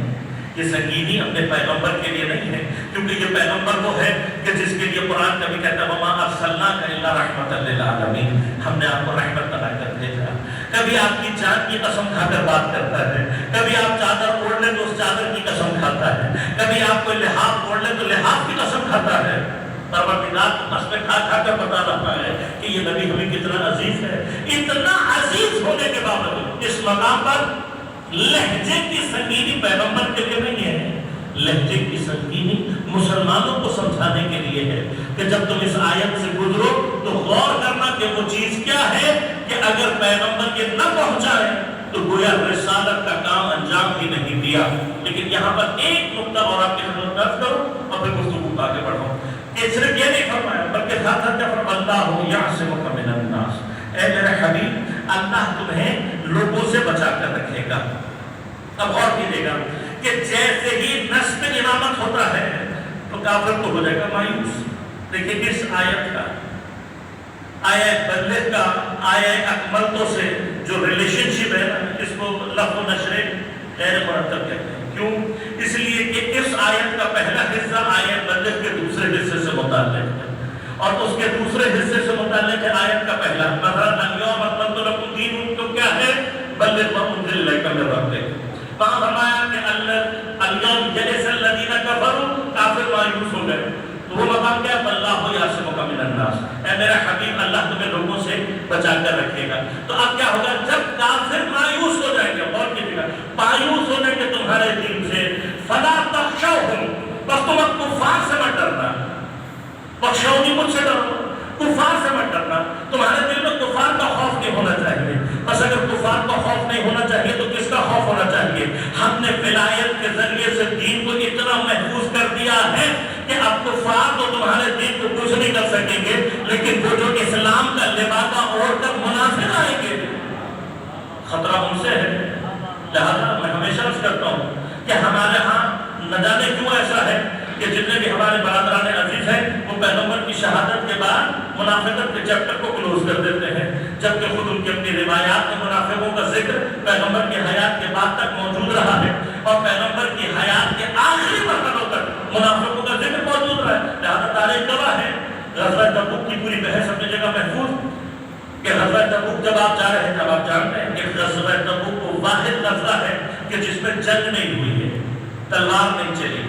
یہ سنگینی اپنے پیغمبر کے لیے نہیں ہے، کیونکہ یہ پیغمبر وہ ہے کہ جس کے لیے قرآن کبھی کہتا ہے وَمَا أَرْسَلْنَاكَ إِلَّا رَحْمَةً لِلْعَالَمِينَ، ہم نے آپ کو رحمت بنا کر بھیجا. کبھی آپ کی جان کی قسم کھا کر بات کرتا ہے، کبھی آپ چادر اوڑھ لیں تو اس چادر کی قسم کھاتا ہے، کبھی آپ کوئی لحاف اوڑھ لیں تو لحاف کی قسم کھاتا ہے. پروردگار کو قسمیں کھا کھا کر بتا رہا ہے کہ یہ نبی ہمیں کتنا عزیز ہے. اتنا عزیز ہونے کے باوجود اس مقام پر لہجے کی سنگینی پیغمبر کے لیے نہیں ہے، لہجے کی سنگینی مسلمانوں کو سمجھانے کے لیے ہے کہ جب تم اس آیت سے گزرو تو غور کرنا کہ وہ چیز کیا ہے کہ اگر پیغمبر یہ نہ پہنچائے تو گویا رسالت کا کام انجام ہی نہیں دیا. لیکن یہاں پر ایک نقطہ اور آپ کے خدمت درج کرو اور پھر گفتگو کو آگے بڑھاؤ کہ صرف یہ نہیں فرمایا بلکہ ساتھ ساتھ کیا فرمایا اللہ یعصمک من الناس. اے میرے حبیب اللہ تمہیں لوگوں سے بچا کر رکھے گا. اب غور کیجیے گا کہ جیسے ہی نسب امامت ہوتا ہے تو کافر تو ہو جائے گا مایوس. دیکھیں اس آیت کا، آیت بلغ کا، آیت اکملتو سے جو ریلیشن شپ ہے نا، اس کو لفظ و نشر غیر مرتب کہتے ہیں. کیوں؟ اس لیے کہ اس آیت کا پہلا حصہ آیت بلغ کے دوسرے حصے سے متعلق ہے اور اس کے دوسرے حصے سے متعلق ہے آیت کا پہلا. مثلا اليوم اکملت لکم دینکم تو کیا ہے؟ بلغ ما انزل الیک من ربک. وہاں فرمایا کہ اليوم یئس الذین کفروا، کافر مایوس ہو گئے. تو وہ مقام کیا ہے؟ واللہ یعصمک من الناس. اے میرا حبیب اللہ تمہیں لوگوں سے بچا کر رکھے گا. تو اب کیا ہوگا جب کافر مایوس ہو جائیں گے، غور کیجیے گا، مایوس ہو جائیں گے تمہارے دین سے، فلا تخشوہم، بس تم اب کفار سے مت ڈرنا. بخشونی مجھ سے ڈرو، کفار سے مت ڈرنا. تمہارے دل میں کفار کا خوف نہیں ہونا چاہیے. بس اگر کفار کا خوف نہیں ہونا چاہیے تو کس کا خوف ہونا چاہیے؟ ہم نے ولایت کے ذریعے سے دین کو اتنا محفوظ کر دیا ہے کہ اب کفار تو تمہارے دین کو کچھ نہیں کر سکیں گے، لیکن وہ جو اسلام کا لبادہ اوڑھ کر منافق آئیں گے، خطرہ ان سے ہے. لہذا میں ہمیشہ عرض کرتا ہوں کہ ہمارے ہاں نہ جانے کیوں ایسا ہے کہ جتنے بھی ہمارے برادران عزیز ہیں وہ پیغمبر کی شہادت کے بعد منافقت کے چیپٹر کو کلوز کر دیتے ہیں، جبکہ خود ان کی اپنی روایات میں منافقوں کا ذکر پیغمبر کی حیات کے بعد تک موجود رہا ہے اور پیغمبر کی حیات کے آخری مرحلوں تک منافقوں کا ذکر موجود رہا ہے. لہذا تاریخ گواہ ہے. غزوہ تبوک کی پوری بحث اپنی جگہ محفوظ کہ غزوہ تبوک جب آپ جا رہے ہیں تب آپ جانتے ہیں کہ غزوہ تبوک وہ واحد غزوہ ہے کہ جس میں جنگ نہیں ہوئی ہے، تلوار نہیں چلی.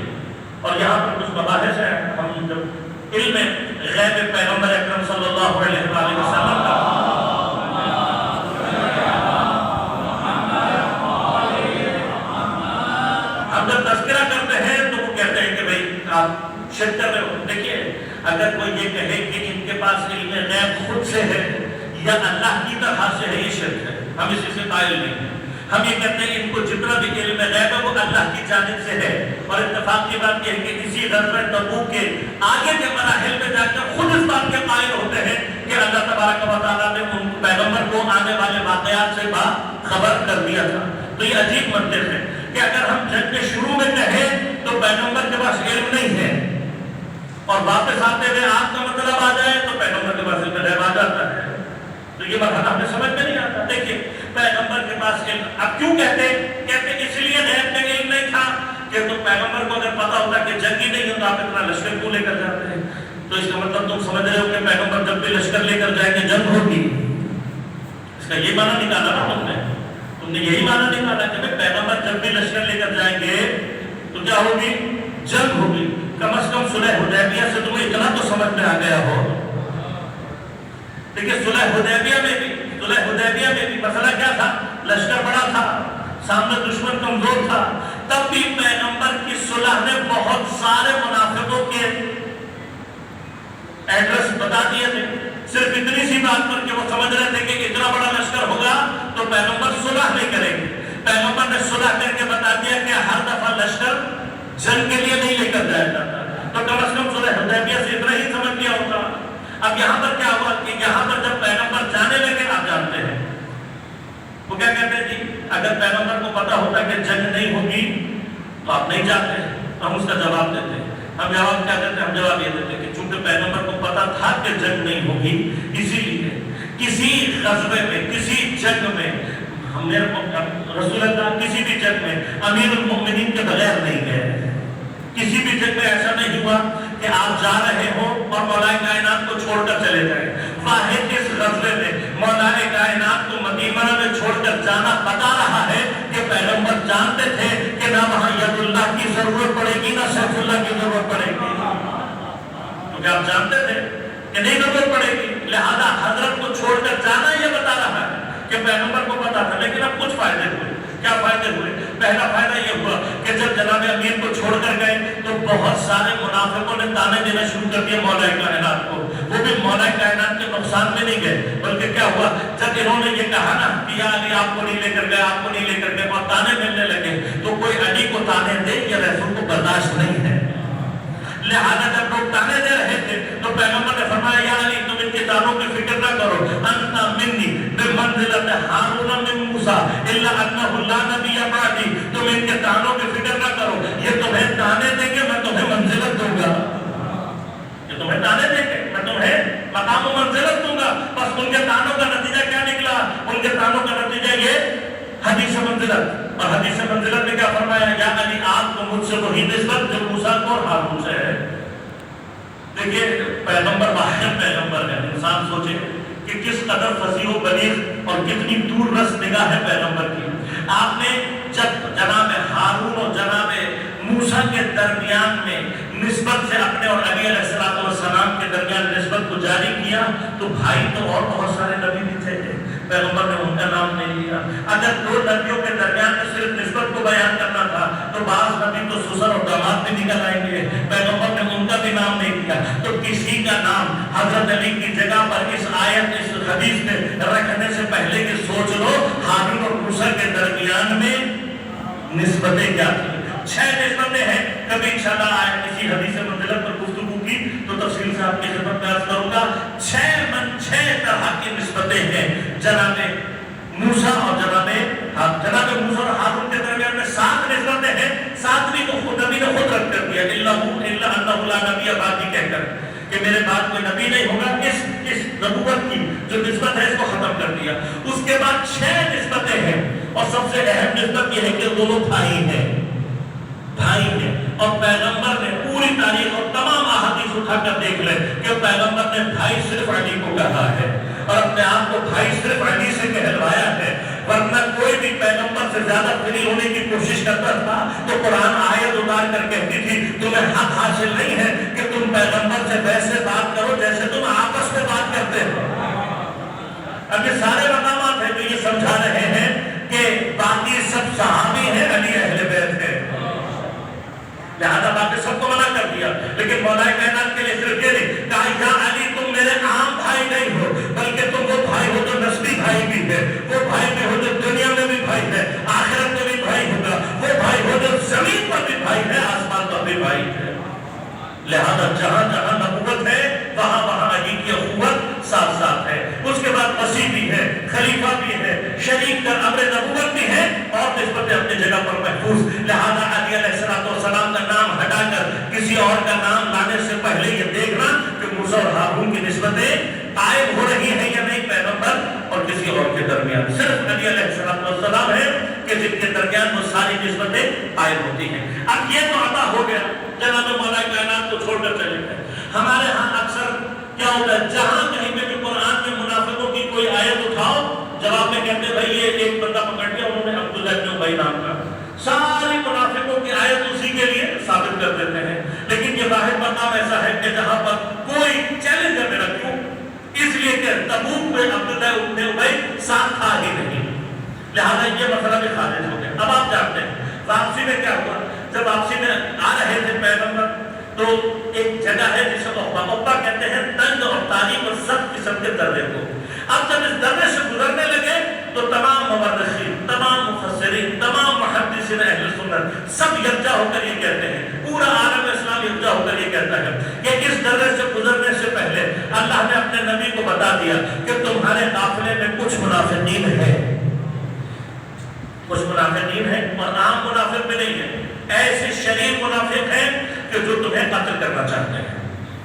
اور یہاں پر کچھ مباحث ہیں. ہم جب علم غیب پیغمبر اکرم صلی اللہ علیہ وآلہ وسلم کا ہم جب تذکرہ کرتے ہیں تو وہ کہتے ہیں کہ بھئی آپ شرک کر رہے ہو. دیکھیے اگر کوئی یہ کہے کہ ان کے پاس علم غیب خود سے ہے یا اللہ کی طرح سے ہے، یہ شرک ہے. ہم اسی سے قائل نہیں ہیں. ہم یہ کہتے ہیں ان کو جتنا بھی علم غیب ہے وہ اللہ کی جانب سے ہے. اور اتفاق کی بات یہ ہے کہ اسی غزوہ تبوک کے آگے کے مراحل میں جا کر خود اس بات کے قائل ہوتے ہیں کہ اللہ تبارک و تعالیٰ نے ان پیغمبر کو آنے والے واقعات سے خبر کر دیا تھا. تو یہ عجیب منطق ہے کہ اگر ہم جنگ کے شروع میں کہیں تو پیغمبر کے پاس علم نہیں ہے اور واپس آتے ہوئے آپ کا مطلب آ جائے تو پیغمبر کے پاس علم غیب آ جاتا ہے. تو یہ مرحلہ ہمیں سمجھ میں نہیں آتا. دیکھیے پیغمبر کے پاس علم، اب کیوں کہتے اس لیے غیب کا علم نہیں تھا کہ تو پیغمبر کو اگر پتا ہوتا کہ جنگی نہیں ہوتا آپ اتنا لشکر کیوں لے کر جاتے ہیں؟ تو اس کا مطلب تم سمجھ رہے ہو کہ پیغمبر جب بھی لشکر لے کر جائیں گے جنگ ہوگی. اس کا یہ معنی نکالا نا تم نے یہی معنی نکالا کہ پیغمبر جب بھی لشکر لے کر جائیں گے تو کیا ہوگی؟ جنگ ہوگی. کم از کم صلح حدیبیہ سے تمہیں اتنا تو سمجھ میں آ گیا ہو. دیکھیے صلح حدیبیہ میں بھی مسئلہ کیا تھا؟ لشکر بڑا تھا، سامنے دشمن کمزور تھا. تب بھی پیغمبر کی صلح نے بہت سارے منافقوں کے ایڈریس بتا دیے تھے، صرف اتنی سی بات پر کہ وہ سمجھ رہے تھے کہ اتنا بڑا لشکر ہوگا تو پیغمبر صلح نہیں کریں گے۔ پیغمبر نے صلح کر کے بتا دیا کہ ہر دفعہ لشکر جنگ کے لیے نہیں لے کر جایا جاتا، تو کم از کم صلح حدیبیہ سے اتنا ہی سمجھ لیا ہوگا۔ اب یہاں پر کیا ہوا کہ یہاں پر جب پیغمبر جانے لگے، آپ جانتے ہیں وہ کیا کہتے ہیں جی اگر پیغمبر کو پتا ہوتا کہ جنگ نہیں ہوگی تو آپ نہیں جاتے، ہم اس کا جواب دیتے ہیں۔ ہم جواب کیا دیتے ہیں؟ ہم جواب یہ دیتے ہیں کہ چونکہ پیغمبر کو پتا تھا کہ جنگ نہیں ہوگی، اسی لیے کسی غزوے میں، کسی جنگ میں ہم نے رسول اللہ کسی بھی جنگ میں امیر المؤمنین کے بغیر نہیں گئے۔ کسی بھی جنگ میں ایسا نہیں ہوا کہ آپ جا رہے ہو اور مولا کائنات کو چھوڑ کر چلے جائیں۔ واحد اس غزوے میں مولا کائنات کو مدینہ میں چھوڑ کر جانا بتا رہا ہے کہ پیغمبر جانتے تھے کہ نہ وہاں ید اللہ کی ضرورت پڑے گی نہ سیف اللہ کی ضرورت پڑے گی، کیونکہ آپ جانتے تھے کہ نہیں ضرورت پڑے گی، لہذا حضرت کو چھوڑ کر جانا یہ بتا رہا ہے کہ پیغمبر کو پتا تھا۔ لیکن اب کچھ فائدے ہوئے۔ کیا فائدے ہوئے؟ پہلا فائدہ یہ ہوا کہ جب جناب امیر کو چھوڑ کر گئے تو بہت سارے منافقوں نے تانے دینا شروع کر دیا مولا کائنات کو۔ وہ بھی مولا کائنات کے نقصان میں نہیں گئے، بلکہ کیا ہوا جب انہوں نے یہ کہا نا کہ یا علی آپ کو نہیں لے کر گئے، آپ کو نہیں لے کر گئے، اور تانے ملنے لگے، تو کوئی علی کو تانے دے یہ رسول کو برداشت نہیں ہے۔ لہذا جب لوگ تانے دے رہے تھے تو پیغمبر نے فرمایا یا علی تم ان کے تانوں کی فکر نہ کرو، انت منی بمنزلت ہارون من موسیٰ الا انہ لا نبی بعدی، تم ان کے تانوں کی فکر نہ کرو، یہ تمہیں تانے دیں گے میں تمہیں منزلت دوں گا، یہ تمہیں تانے دیں گے میں تمہیں مقام و منزلت دوں گا۔ بس ان کے تانوں کا نتیجہ کیا نکلا؟ ان کے تانوں کا نتیجہ یہ حدیث منزلت، اور حدیث منزلت میں کیا فرمایا یا علی آپ کو مجھ سے وہی نسبت جو موسیٰ کو اور ہارون سے ہے۔ دیکھیے پیغمبر واحد پیغمبر ہے، انسان سوچے کہ کس قدر فصیح و بلیغ اور کتنی دور رس نگاہ ہے پیغمبر کی۔ آپ نے جب جناب ہارون اور جناب موسیٰ کے درمیان میں نسبت سے اپنے اور علی علیہ السلام کے درمیان نسبت کو جاری کیا تو بھائی تو اور بہت سارے نبی بھی تھے، پیغمبر نے ان کا نام نہیں لیا۔ اگر دو نبیوں کے درمیان میں صرف نسبت کو بیان کرنا تھا تو بعض نبی تو سسر اور داماد بھی نکل آئیں گے، پیغمبر نے ان کا بھی نام نہیں لیا۔ تو کسی کا نام حضرت علی کی جگہ پر اس آیت اس حدیث میں رکھنے سے پہلے کہ سوچ لو ہارون اور موسیٰ کے درمیان میں نسبتیں کیا تھیں۔ 6 نسبتیں ہیں، کبھی انشاءاللہ آیت کسی حدیث منزلت پر گفتگو کی تو تفصیل سے آپ کی خدمت میں عرض کروں گا۔ 6 طرح کی نسبتیں ہیں جناب موسیٰ اور جناب موسیٰ اور ہارون کے درمیان میں 7 نسبتیں ہیں۔ 7ویں تو خود نبی نے خود رکھ کر دیا الا انہ لا نبی بعدی کہہ کر کہ میرے بعد کوئی نبی نہیں ہوگا، اس نبوت کی جو نسبت ہے اس کو ختم کر دیا۔ اس کے بعد 6 نسبتیں ہیں اور سب سے اہم نسبت یہ ہے کہ دونوں بھائی ہیں اور پیغمبر نے پوری تاریخ اور تمام احادیث اٹھا کر دیکھ لے کہ پیغمبر نے بھائی صرف علی کو کہا ہے اور اپنے آپ کو بھائی صرف علی سے کہلوایا ہے، ورنہ کوئی بھی پیغمبر سے زیادہ فری ہونے کی کوشش کرتا تھا تو قرآن آیت اتار کر کہتی تھی تمہیں حق حاصل نہیں ہے کہ تم پیغمبر سے ویسے بات کرو جیسے تم آپس میں بات کرتے ہو۔ اب یہ سارے مقامات ہیں جو یہ سمجھا رہے ہیں کہ باقی سب صحابی ہیں، علی اہل بیت ہے، لہذا باقی سب کو منع کر دیا۔ لیکن مولا کائنات کے لیے صرف یہ نہیں کہا یا علی تم میرے عام بھائی نہیں ہو بلکہ تم وہ بھائی ہو جو نسبی بھائی بھی ہے، وہ بھائی بھی ہو جو دنیا میں بھی بھائی ہے، آخرت میں بھی بھائی ہوگا، وہ بھائی ہو جو زمین پر بھی بھائی ہے، آسمان پر بھی بھائی ہے۔ لہذا جہاں جہاں نبوت ہے وہاں وہاں علی کی اخوت ساتھ ساتھ ہے۔ اس کے بعد مسیح بھی ہے، خلیفہ بھی ہے، شریک کر امر نبوت بھی ہے اور نسبتیں اپنی جگہ پر محفوظ۔ لہذا علی علیہ السلام کا نام ہٹا کر کسی اور کا نام لانے سے پہلے یہ دیکھنا کہ موسیٰ اور ہارون کی نسبتیں قائم ہو رہی ہیں یا نہیں پیغمبر اور کسی اور کے درمیان۔ صرف علی علیہ السلام ہے کہ جن کے درمیان وہ ساری نسبتیں قائم ہوتی ہیں۔ اب یہ تو عطا ہو گیا، جناب مولا کائنات کو چھوڑ کر چلے گئے۔ ہمارے ہاں اکثر کیا ہوتا ہے جہاں کہیں پہ بھی قرآن میں منافقوں کی کوئی آیت اٹھاؤ جواب میں کہتے ہیں بھائی یہ ایک بندہ پکڑ کے انہوں نے عبداللہ بن ابی نام کا ساری منافقوں کی آیت اسی کے لیے ثابت کر دیتے ہیں۔ لیکن یہ واحد مقام ایسا ہے کہ جہاں پر کوئی چیلنج ہے میرا کیوں؟ اس لیے کہ تبوک میں عبداللہ بن ابی ساتھ تھا ہی نہیں، لہٰذا یہ مسئلہ بھی خارج ہو گیا۔ اب آپ جانتے ہیں واپسی میں کیا ہوا؟ جب واپسی میں آ رہے تھے پیغمبر تو ایک جگہ ہے جسے عقبہ کہتے ہیں، تنگ اور تاریک اور سخت قسم کے درے کو. اب جب اس درے سے گزرنے لگے تو تمام مورخین، تمام مفسرین، تمام محدثین اہل سنت سب یکجا ہو کر یہ کہتے ہیں، پورا عالم اسلام یکجا ہو کر یہ کہتا ہے کہ اس درے سے گزرنے سے پہلے اللہ نے اپنے نبی کو بتا دیا کہ تمہارے قافلے میں کچھ منافقین ہیں، کچھ منافقین ہیں، اور عام منافق بھی نہیں ہیں، ایسے شریر منافق ہیں کہ جو تمہیں قتل کرنا چاہتے ہیں،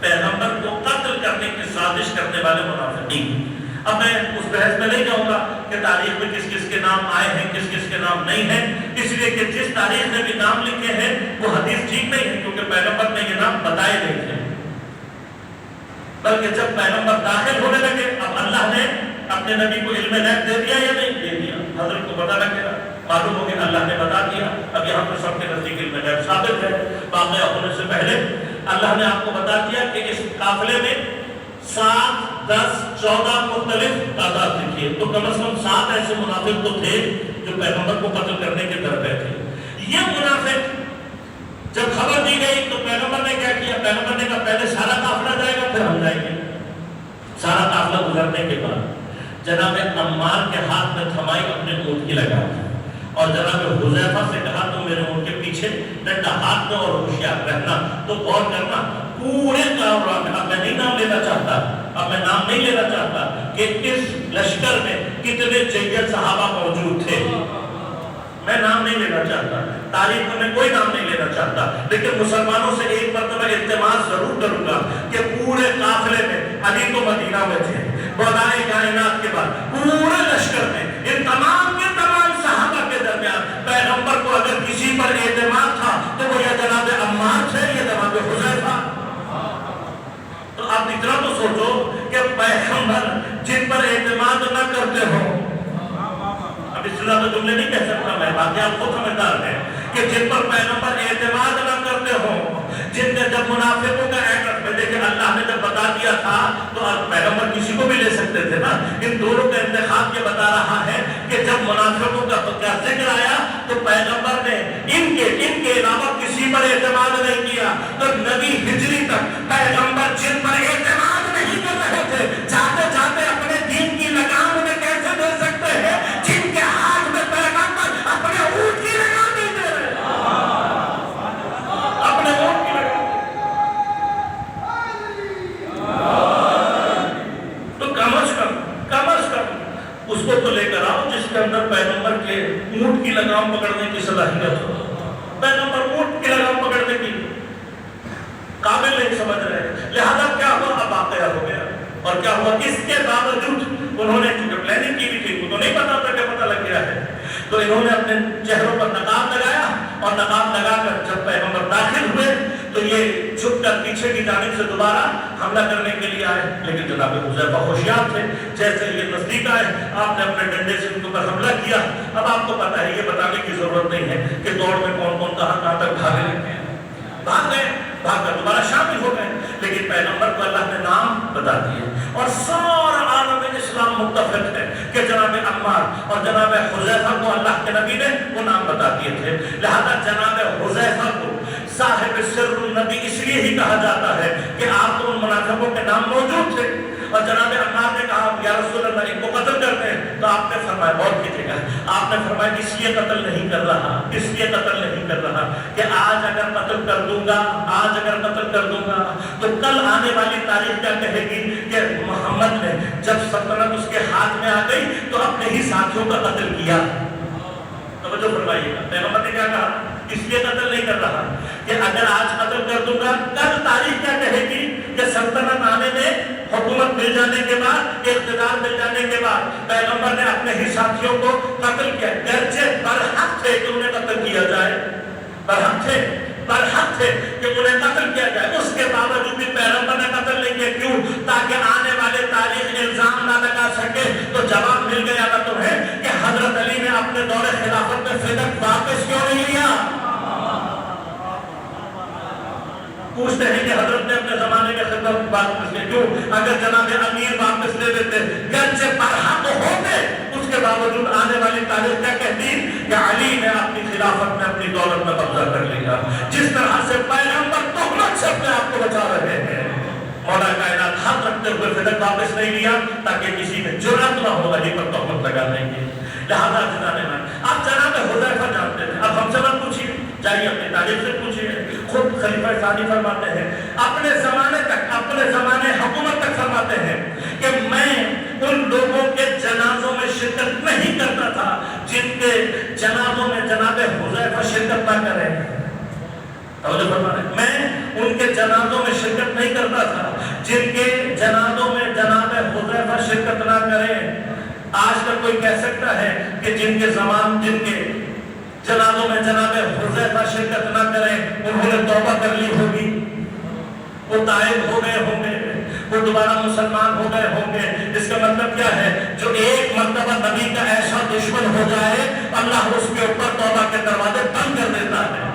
پیغمبر کو قتل کرنے کی سازش کرنے والے منافقین. اب میں اس بحث میں نہیں جاؤں گا کہ تاریخ میں کس کس کے نام آئے ہیں، کس کس کے نام نہیں ہیں، اس لیے کہ جس تاریخ میں بھی نام لکھے ہیں وہ حدیث ٹھیک نہیں ہے، کیونکہ پیغمبر نے یہ نام بتائے نہیں تھے. بلکہ جب پیغمبر داخل ہونے لگے اب اللہ نے اپنے نبی کو علم غیب دے دیا یا نہیں دے دیا، حضرت کو پتہ لگ گیا، معلوم ہو گیا اللہ نے بتا دیا. اب یہاں پر سب کے نزدیک علم غیب ثابت ہے. واقعہ ہونے سے پہلے اللہ نے آپ کو بتا دیا کہ اس قافلے میں 7, 10, 14 مختلف تعداد لکھی ہے، تو کم از کم 7 ایسے منافق تو تھے جو پیغمبر کو قتل کرنے کے در پہ تھے. یہ منافق جب خبر دی گئی تو پیغمبر نے کیا کیا؟ پیغمبر نے کہا پہلے سارا قافلہ جائے گا پھر ہم جائیں گے. سارا قافلہ گزرنے کے بعد جناب عمار کے ہاتھ میں تھمائی اپنے اونٹ کی لگا اور جناب حذیفہ سے کہا تم میرے اونٹ کے پیچھے ڈنڈا ہاتھ میں اور ہوشیار رہنا. تو غور کرنا پورے کارواں میں، اب میں نہیں نام لینا چاہتا، اب میں نام نہیں لینا چاہتا کہ اس لشکر میں کتنے جیل صحابہ موجود تھے، میں نام نہیں لینا چاہتا، تاریخ میں کوئی نام نہیں لینا چاہتا، لیکن مسلمانوں سے ایک مرتبہ التماس ضرور کروں گا کہ پورے قافلے میں علی تو مدینہ میں تھے، بودائے کائنات کے بعد پورے لشکر میں ان تمام کے تمام صحابہ کے درمیان پیغمبر کو اگر کسی پر اعتماد تھا تو وہ یا جناب عمار تھے یا جناب حذیفہ. تو آپ اتنا تو سوچو کہ پیغمبر جن پر اعتماد نہ کرتے ہو، اب اس طرح تو جملے نہیں کہہ سکتا میں، باقی آپ خود سمجھدار ہیں کہ جن پر پیغمبر اعتماد نہ کرتے ہو، جن نے جب منافقوں کا ایکٹ میں دیکھیں اللہ نے جب بتا دیا تھا تو پیغمبر کسی کو بھی لے سکتے تھے نا. ان دونوں کا انتخاب یہ بتا رہا ہے کہ جب منافقوں کا ذکر آیا تو پیغمبر نے ان کے علاوہ کسی پر اعتماد نہیں کیا. تو نبی ہجری تک پیغمبر جن پر اعتماد نہیں کر رہے تھے جاتے جاتے اپنے دین کی لگام انہیں کیسے دے سکتے ہیں جن کے ہاتھ میں پیغمبر اپنے اونٹ کی لگام نہیں دے رہے، اپنے اونٹ کی لگام. تو کم از کم اس کو تو لے کر آؤ جس کے اندر پیغمبر کے اونٹ کی لگام پکڑنے کی صلاحیت ہو. پیغمبر اونٹ کی لگام پکڑنے کی قابل نہیں سمجھ رہے، لہذا کیا ہوا؟ اب واقعہ ہو گیا. اور کیا ہوا؟ اس کے باوجود انہوں نے چونکہ پلاننگ کی بھی تھی، ان کو نہیں پتا تھا کہ پتہ لگ گیا ہے، تو انہوں نے اپنے چہروں پر نقاب لگایا اور نقاب لگا کر جب پیغمبر داخل ہوئے تو یہ چھپ کر پیچھے کی جانب سے دوبارہ حملہ کرنے کے لیے آئے. لیکن جناب حذیفہ ہوشیار تھے، جیسے یہ نزدیک آئے آپ نے اپنے ڈنڈے سے ان کے اوپر حملہ کیا. اب آپ کو پتا ہے، یہ بتانے کی ضرورت نہیں ہے کہ دوڑ میں کون کون کہاں تک بھاگے لگتے ہیں، بھاگ گئے، بھاگ کر دوبارہ شامل ہو گئے. لیکن پیغمبر کو اللہ نے نام بتا دیے اور سارا عالم اسلام متفق ہے کہ جناب عمار اور جناب حذیفہ کو اللہ کے نبی نے وہ نام بتا دیے تھے. لہذا جناب حذیفہ کو صاحب سر النبی اس لیے ہی کہا جاتا ہے کہ آپ تو ان منافقوں کے نام موجود تھے. اور جناب عمار نے کہا یا رسول اللہ ان کو قتل کرتے ہیں، تو آپ نے فرمایا بہت کیجیے گا، آپ نے فرمایا اس لیے قتل نہیں کر رہا، اس لیے قتل نہیں کر رہا کہ آج اگر قتل کر دوں گا، آج اگر قتل کر دوں گا تو کل آنے والی تاریخ کیا کہے گی کہ محمد نے جب سلطنت اس کے ہاتھ میں آ گئی تو اپنے ہی ساتھیوں کا قتل کیا. توجہ فرمائیے گا، پیغمبر نے کیا کہا؟ اس لیے قتل نہیں کر رہا کہ اگر آج قتل کر دوں گا کل تاریخ کیا کہے گی کہ سلطنت آنے میں، حکومت مل جانے کے بعد، اقتدار مل جانے کے بعد پیغمبر نے اپنے ہی ساتھیوں کو قتل کیا. گرچہ برحق تھے کہ انہیں قتل کیا جائے، برحق تھے کہ انہیں قتل کیا جائے، اس کے باوجود بھی پیغمبر نے قتل نہیں کیا. کیوں؟ تاکہ آنے والے تاریخ الزام نہ لگا سکے. تو جواب مل گیا نا تمہیں کہ حضرت علی نے اپنے دور خلافت میں صدق واپس کیوں نہیں لیا. پوچھتے ہیں کہ حضرت نے اپنے زمانے میں خدمت واپس لے، کیوں؟ اگر جناب امیر واپس لے دیتے گرچہ برحق ہوتے، اس کے باوجود آنے والی تاریخ کیا کہتی کہ علی نے اپنی خلافت میں اپنی دولت میں قبضہ کر لیا، جس طرح سے پیغمبر تہمت سے اپنے آپ کو بچا رہے ہیں، مولا کائنات ہاتھ رکھتے ہوئے فدق واپس نہیں لیا تاکہ کسی میں جرأت نہ ہو علی پر تہمت لگانے کی۔ لہذا جناب آپ جناب حذیفہ جانتے تھے، اب ہم سے مت پوچھیے، جائیے اپنے تاریخ سے پوچھیے، خود خلیفہ ثانی فرماتے ہیں، اپنے زمانے تک، اپنے زمانے حکومت تک فرماتے ہیں کہ میں ان لوگوں کے جنازوں میں شرکت نہیں کرتا تھا جن کے جنازوں میں جناب حذیفہ شرکت نہ کریں۔ توجہ فرمائیں، میں ان کے جنازوں میں شرکت نہیں کرتا تھا جن کے جنازوں میں جناب حذیفہ شرکت نہ کریں۔ آج تک کوئی کہہ سکتا ہے کہ جن کے جنازوں میں جناب حذیفہ شرکت نہ کریں انہوں نے توبہ کر لی ہوگی، وہ تائب ہو گئے ہوں گے، وہ دوبارہ مسلمان ہو گئے ہوں گے؟ اس کا مطلب کیا ہے؟ جو ایک مرتبہ نبی کا ایسا دشمن ہو جائے اللہ اس کے اوپر توبہ کے دروازے بند کر دیتا ہے۔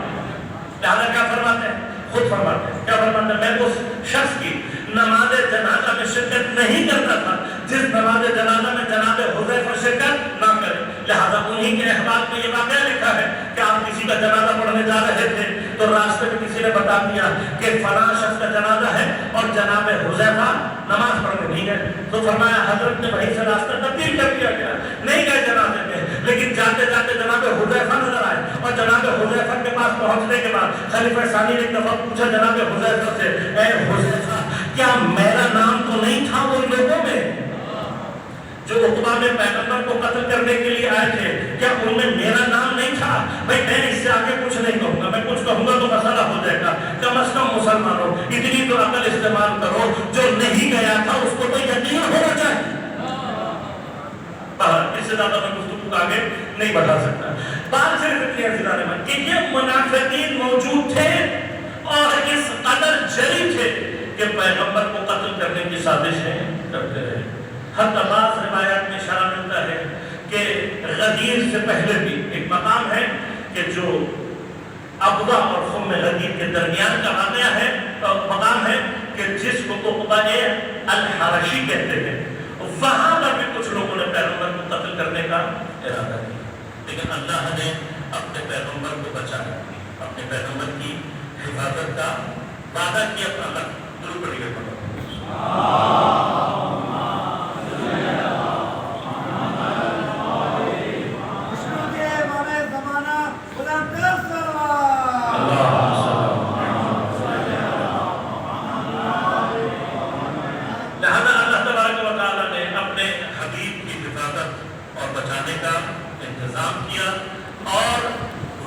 لہذا کیا فرماتے ہیں؟ خود فرماتے ہیں، کیا فرماتے ہیں؟ میں اس شخص کی نماز جنازہ میں شرکت نہیں کرتا تھا جس نماز جنازہ میں جناب حذیفہ شرکت نہ کرے۔ لہذا انہی کے احوال میں یہ واقعہ لکھا ہے کہ آپ کسی کا جنازہ پڑھنے جا رہے تھے تو راستے میں کسی نے بتا دیا کہ فلاں شخص کا جنازہ ہے اور جناب حذیفہ نماز پڑھنے نہیں گئے، تو فرمایا حضرت نے وہیں سے راستہ تبدیل کر دیا گیا، نہیں گئے جنازے میں، لیکن جاتے جاتے جناب حذیفہ نظر آئے اور جناب حذیفہ کے پاس پہنچنے کے بعد خلیفہ ثانی نے ایک دفعہ پوچھا جناب حذیفہ سے، اے حذیفہ کیا میرا نام تو نہیں تھا وہ لوگوں میں جو عقبہ میں پیغمبر کو قتل کرنے کے لیے آئے تھے؟ کیا ان میں میرا نام نہیں تھا؟ بھائی میں اس سے آگے کچھ نہیں کہوں گا، میں کچھ کہوں گا تو مسئلہ ہو جائے گا، کم از کم مسلمانوں اتنی تو عقل استعمال کرو، جو نہیں گیا تھا اس کو تو یقین ہونا چاہیے۔ اس سے زیادہ میں گفتگو آگے نہیں بڑھا سکتا۔ بات صرف اتنی ہے میں کہ یہ منافقین موجود تھے اور اس قدر جری تھے کہ پیغمبر کو قتل کرنے کی سازشیں کرتے رہے۔ حتی بعض روایات میں اشارہ ملتا ہے کہ غدیر سے پہلے بھی ایک مقام ہے کہ جو عقبہ اور خم غدیر کے درمیان کا واقعہ ہے، مقام ہے کہ جس کو عقبہ الحرشی کہتے ہیں، وہاں پر بھی کچھ لوگوں نے پیغمبر کو قتل کرنے کا ارادہ کیا، لیکن اللہ نے اپنے پیغمبر کو بچایا، اپنے پیغمبر کی حفاظت کا وعدہ کیا۔ اللہ ضرور پڑھیے گا۔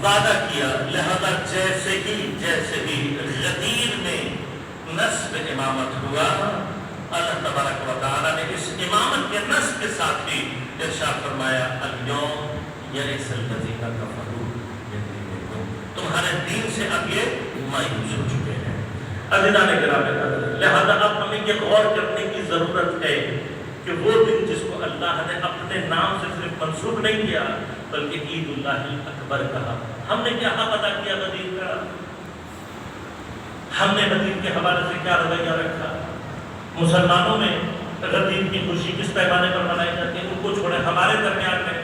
وعدہ کیا، لہذا جیسے ہی غدیر میں نصب امامت ہوا، اللہ تبارک و تعالیٰ نے اس امامت کے نصب کے ساتھ ہی ارشاد فرمایا الیوم یئس الذین کفروا من دینکم، تمہارے دین سے اب یہ مایوس ہو چکے ہیں۔ عزیزان گرامی، لہذا اب ہمیں یہ غور کرنے کی ضرورت ہے کہ وہ دن جس کو اللہ نے اپنے نام سے صرف منسوب نہیں کیا بلکہ عید اللہ اکبر کہا، ہم نے کیا حق ادا کیا غدیر کا؟ ہم نے غدیر کے حوالے سے کیا رویہ رکھا؟ مسلمانوں میں غدیر کی خوشی کس پیمانے پر منائی جاتی ہے؟ ان کو چھوڑے ہمارے درمیان میں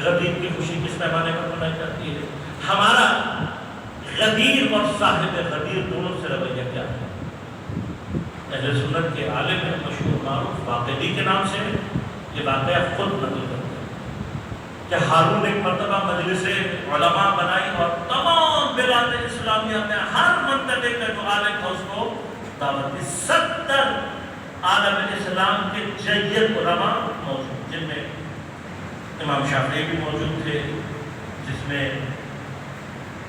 غدیر کی خوشی کس پیمانے پر منائی جاتی ہے؟ ہمارا غدیر اور صاحب غدیر دونوں سے رویہ کیا ہے؟ اہل سنت کے عالم ہیں مشہور معروف واقعی کے نام سے یہ واقعہ خود نقل کرتے ہیں کہ ہارون ایک مرتبہ مجلس علماء بنائی اور تمام بلاد اسلامیہ میں ہر منطقے کا جو عالم تھا اس کو دعوت دی۔ 70 عالم اسلام کے جید علماء موجود، جن میں امام شافعی بھی موجود تھے، جس میں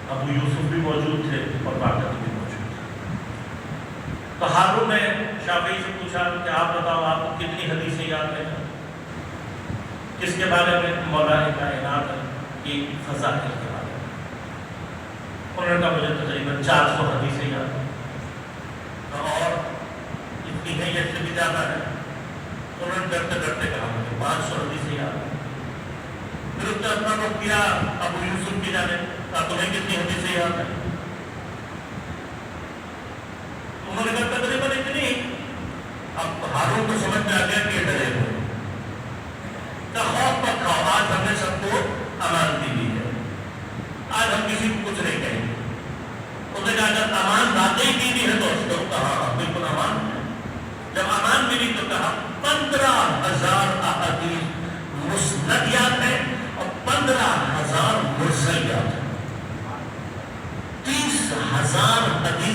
ابو یوسف بھی موجود تھے اور باقی بھی موجود تھے۔ تو ہارون نے شافعی سے پوچھا کہ آپ بتاؤ آپ کو کتنی حدیثیں یاد ہیں؟ کس کے بارے میں؟ مولا کائنات کی فضائل کے بارے میں۔ انہوں نے کہا مجھے تقریباً 400 حدیثیں یاد ہیں، اور اتنی ہے یا سے بھی زیادہ ہے۔ انہوں نے ڈرتے ڈرتے کہا مجھے 500 حدیثیں یاد ہیں۔ پھر اس نے اپنا رخ کیا ابو یوسف کی جانب، کہا تمہیں کتنی حدیثیں یاد ہیں؟ انہوں نے کہا تقریباً اتنی۔ اب ہارون کو سمجھ میں آ گیا کہ ڈرے ہوئے خوف مت کھاؤ، آج ہم نے سب کو امان دی ہے، آج ہم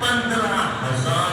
15,000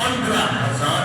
15,000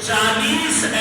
40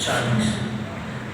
40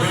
2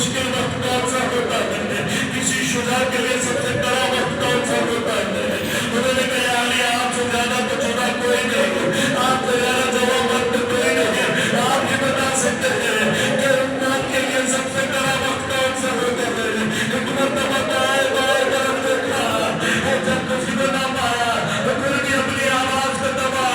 مشکل وقت کون سا ہوتا ہے؟ کسی شجاع کے لیے سب سے بڑا وقت کون سا ہوتا ہے؟ انہوں نے کہا علی آپ سے زیادہ تو جدا کوئی نہیں، آپ سے زیادہ جواب وقت کوئی نہیں، آپ یہ بتا سکتے ہیں کہ امت کے لیے سب سے بڑا وقت کون سا ہوتا ہے؟ ایک مرتبہ دائیں بائیں طرف دیکھا اور جب کسی کو نہ پایا تو پھر بھی اپنی آواز کو دبا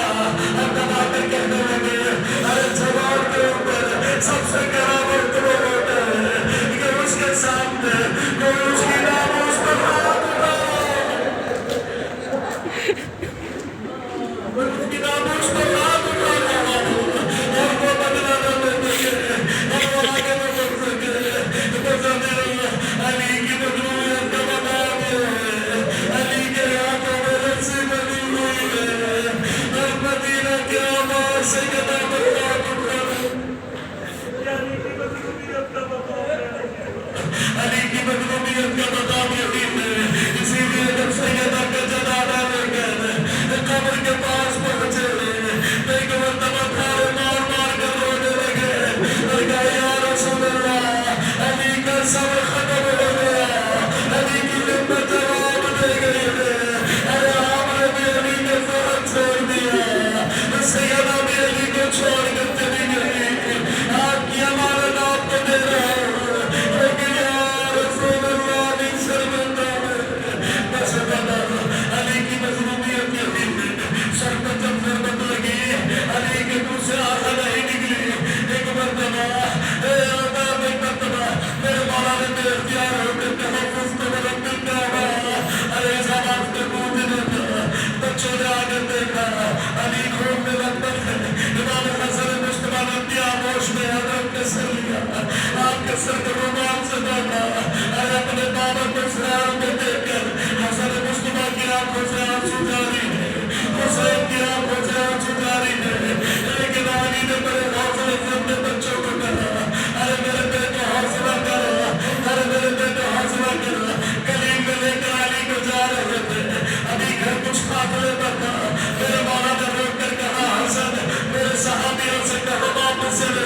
کر کہنے لگے ارے جواب کے اوپر سب سے بڑا وقت وہ ہوتا ہے کہ اس کے سامنے کوئی اس کی ناموس پر ہاتھ اٹھائے، کوئی اس کی ناموس پر ہاتھ اٹھاتا اور وہ بدلا نہ لے سکے اور وہ آگے نہ بڑھ سکے۔ بس علی کی مظلومیت کا مقام ہے، علی کے ہاتھوں میں رسی بندھی ہوئی ہے اور مدینہ کے آباد سے گدا پر ہاتھ اٹھانا علی کی مظلومیت کا مقام یہی ہے۔ اسی لیے جب سیدہ کا جنازہ لے کر قبر کے پاس پہنچے ایک مرتبہ پھاڑے مار مار کر رونے لگے اور کہا یا رسول اللہ علی کا صبر ختم ہو گیا، علی کی ہمت جواب دے گئی ہے، ارے آپ نے بھی علی کے ساتھ چھوڑ دیا، سیدہ بھی علی کو چھوڑ کر چلی گئی، آپ کی امانت آپ کو دے رہا ہوں لیکن یا رسول اللہ علی شرمندہ ہے۔ بس بتا علی کی مظلومیت یہی ہے، سر پر جب ضربت لگی علی کے منہ سے آہا نہیں نکلی، ایک مرتبہ ایک مرتبہ میرے مولا نے بے اختیار ہو کر تحفظ کو مرتب کہا ارے اس آواز پہ پہنچنے کا بچوں نے آگے دیکھا علی خون میں لگتا ہے، امام حسن مصطفیٰ نے اپنی آغوش میں حضرت کا سر لیا، آپ کے سر کو رومال سے ڈالا، ارے اپنے بابا کو سلام میں دیکھ کر حسن مصطفیٰ کی آنکھوں سے آنسو جاری ہے، حسین کی آنکھوں سے آنسو جاری ہے، لیکن علی نے بڑے حوصلے سے اپنے بچوں کو کہا ارے میرے بیٹے حوصلہ کرو، ارے میرے بیٹے حوصلہ کرو۔ کلیم میں لے کر علی کو جا رہے تھے، ابھی گھر کچھ فاصلے پر تھا، میرے مولا نے روک کر کہا حسن میرے صحابیوں سے کہو واپس چلے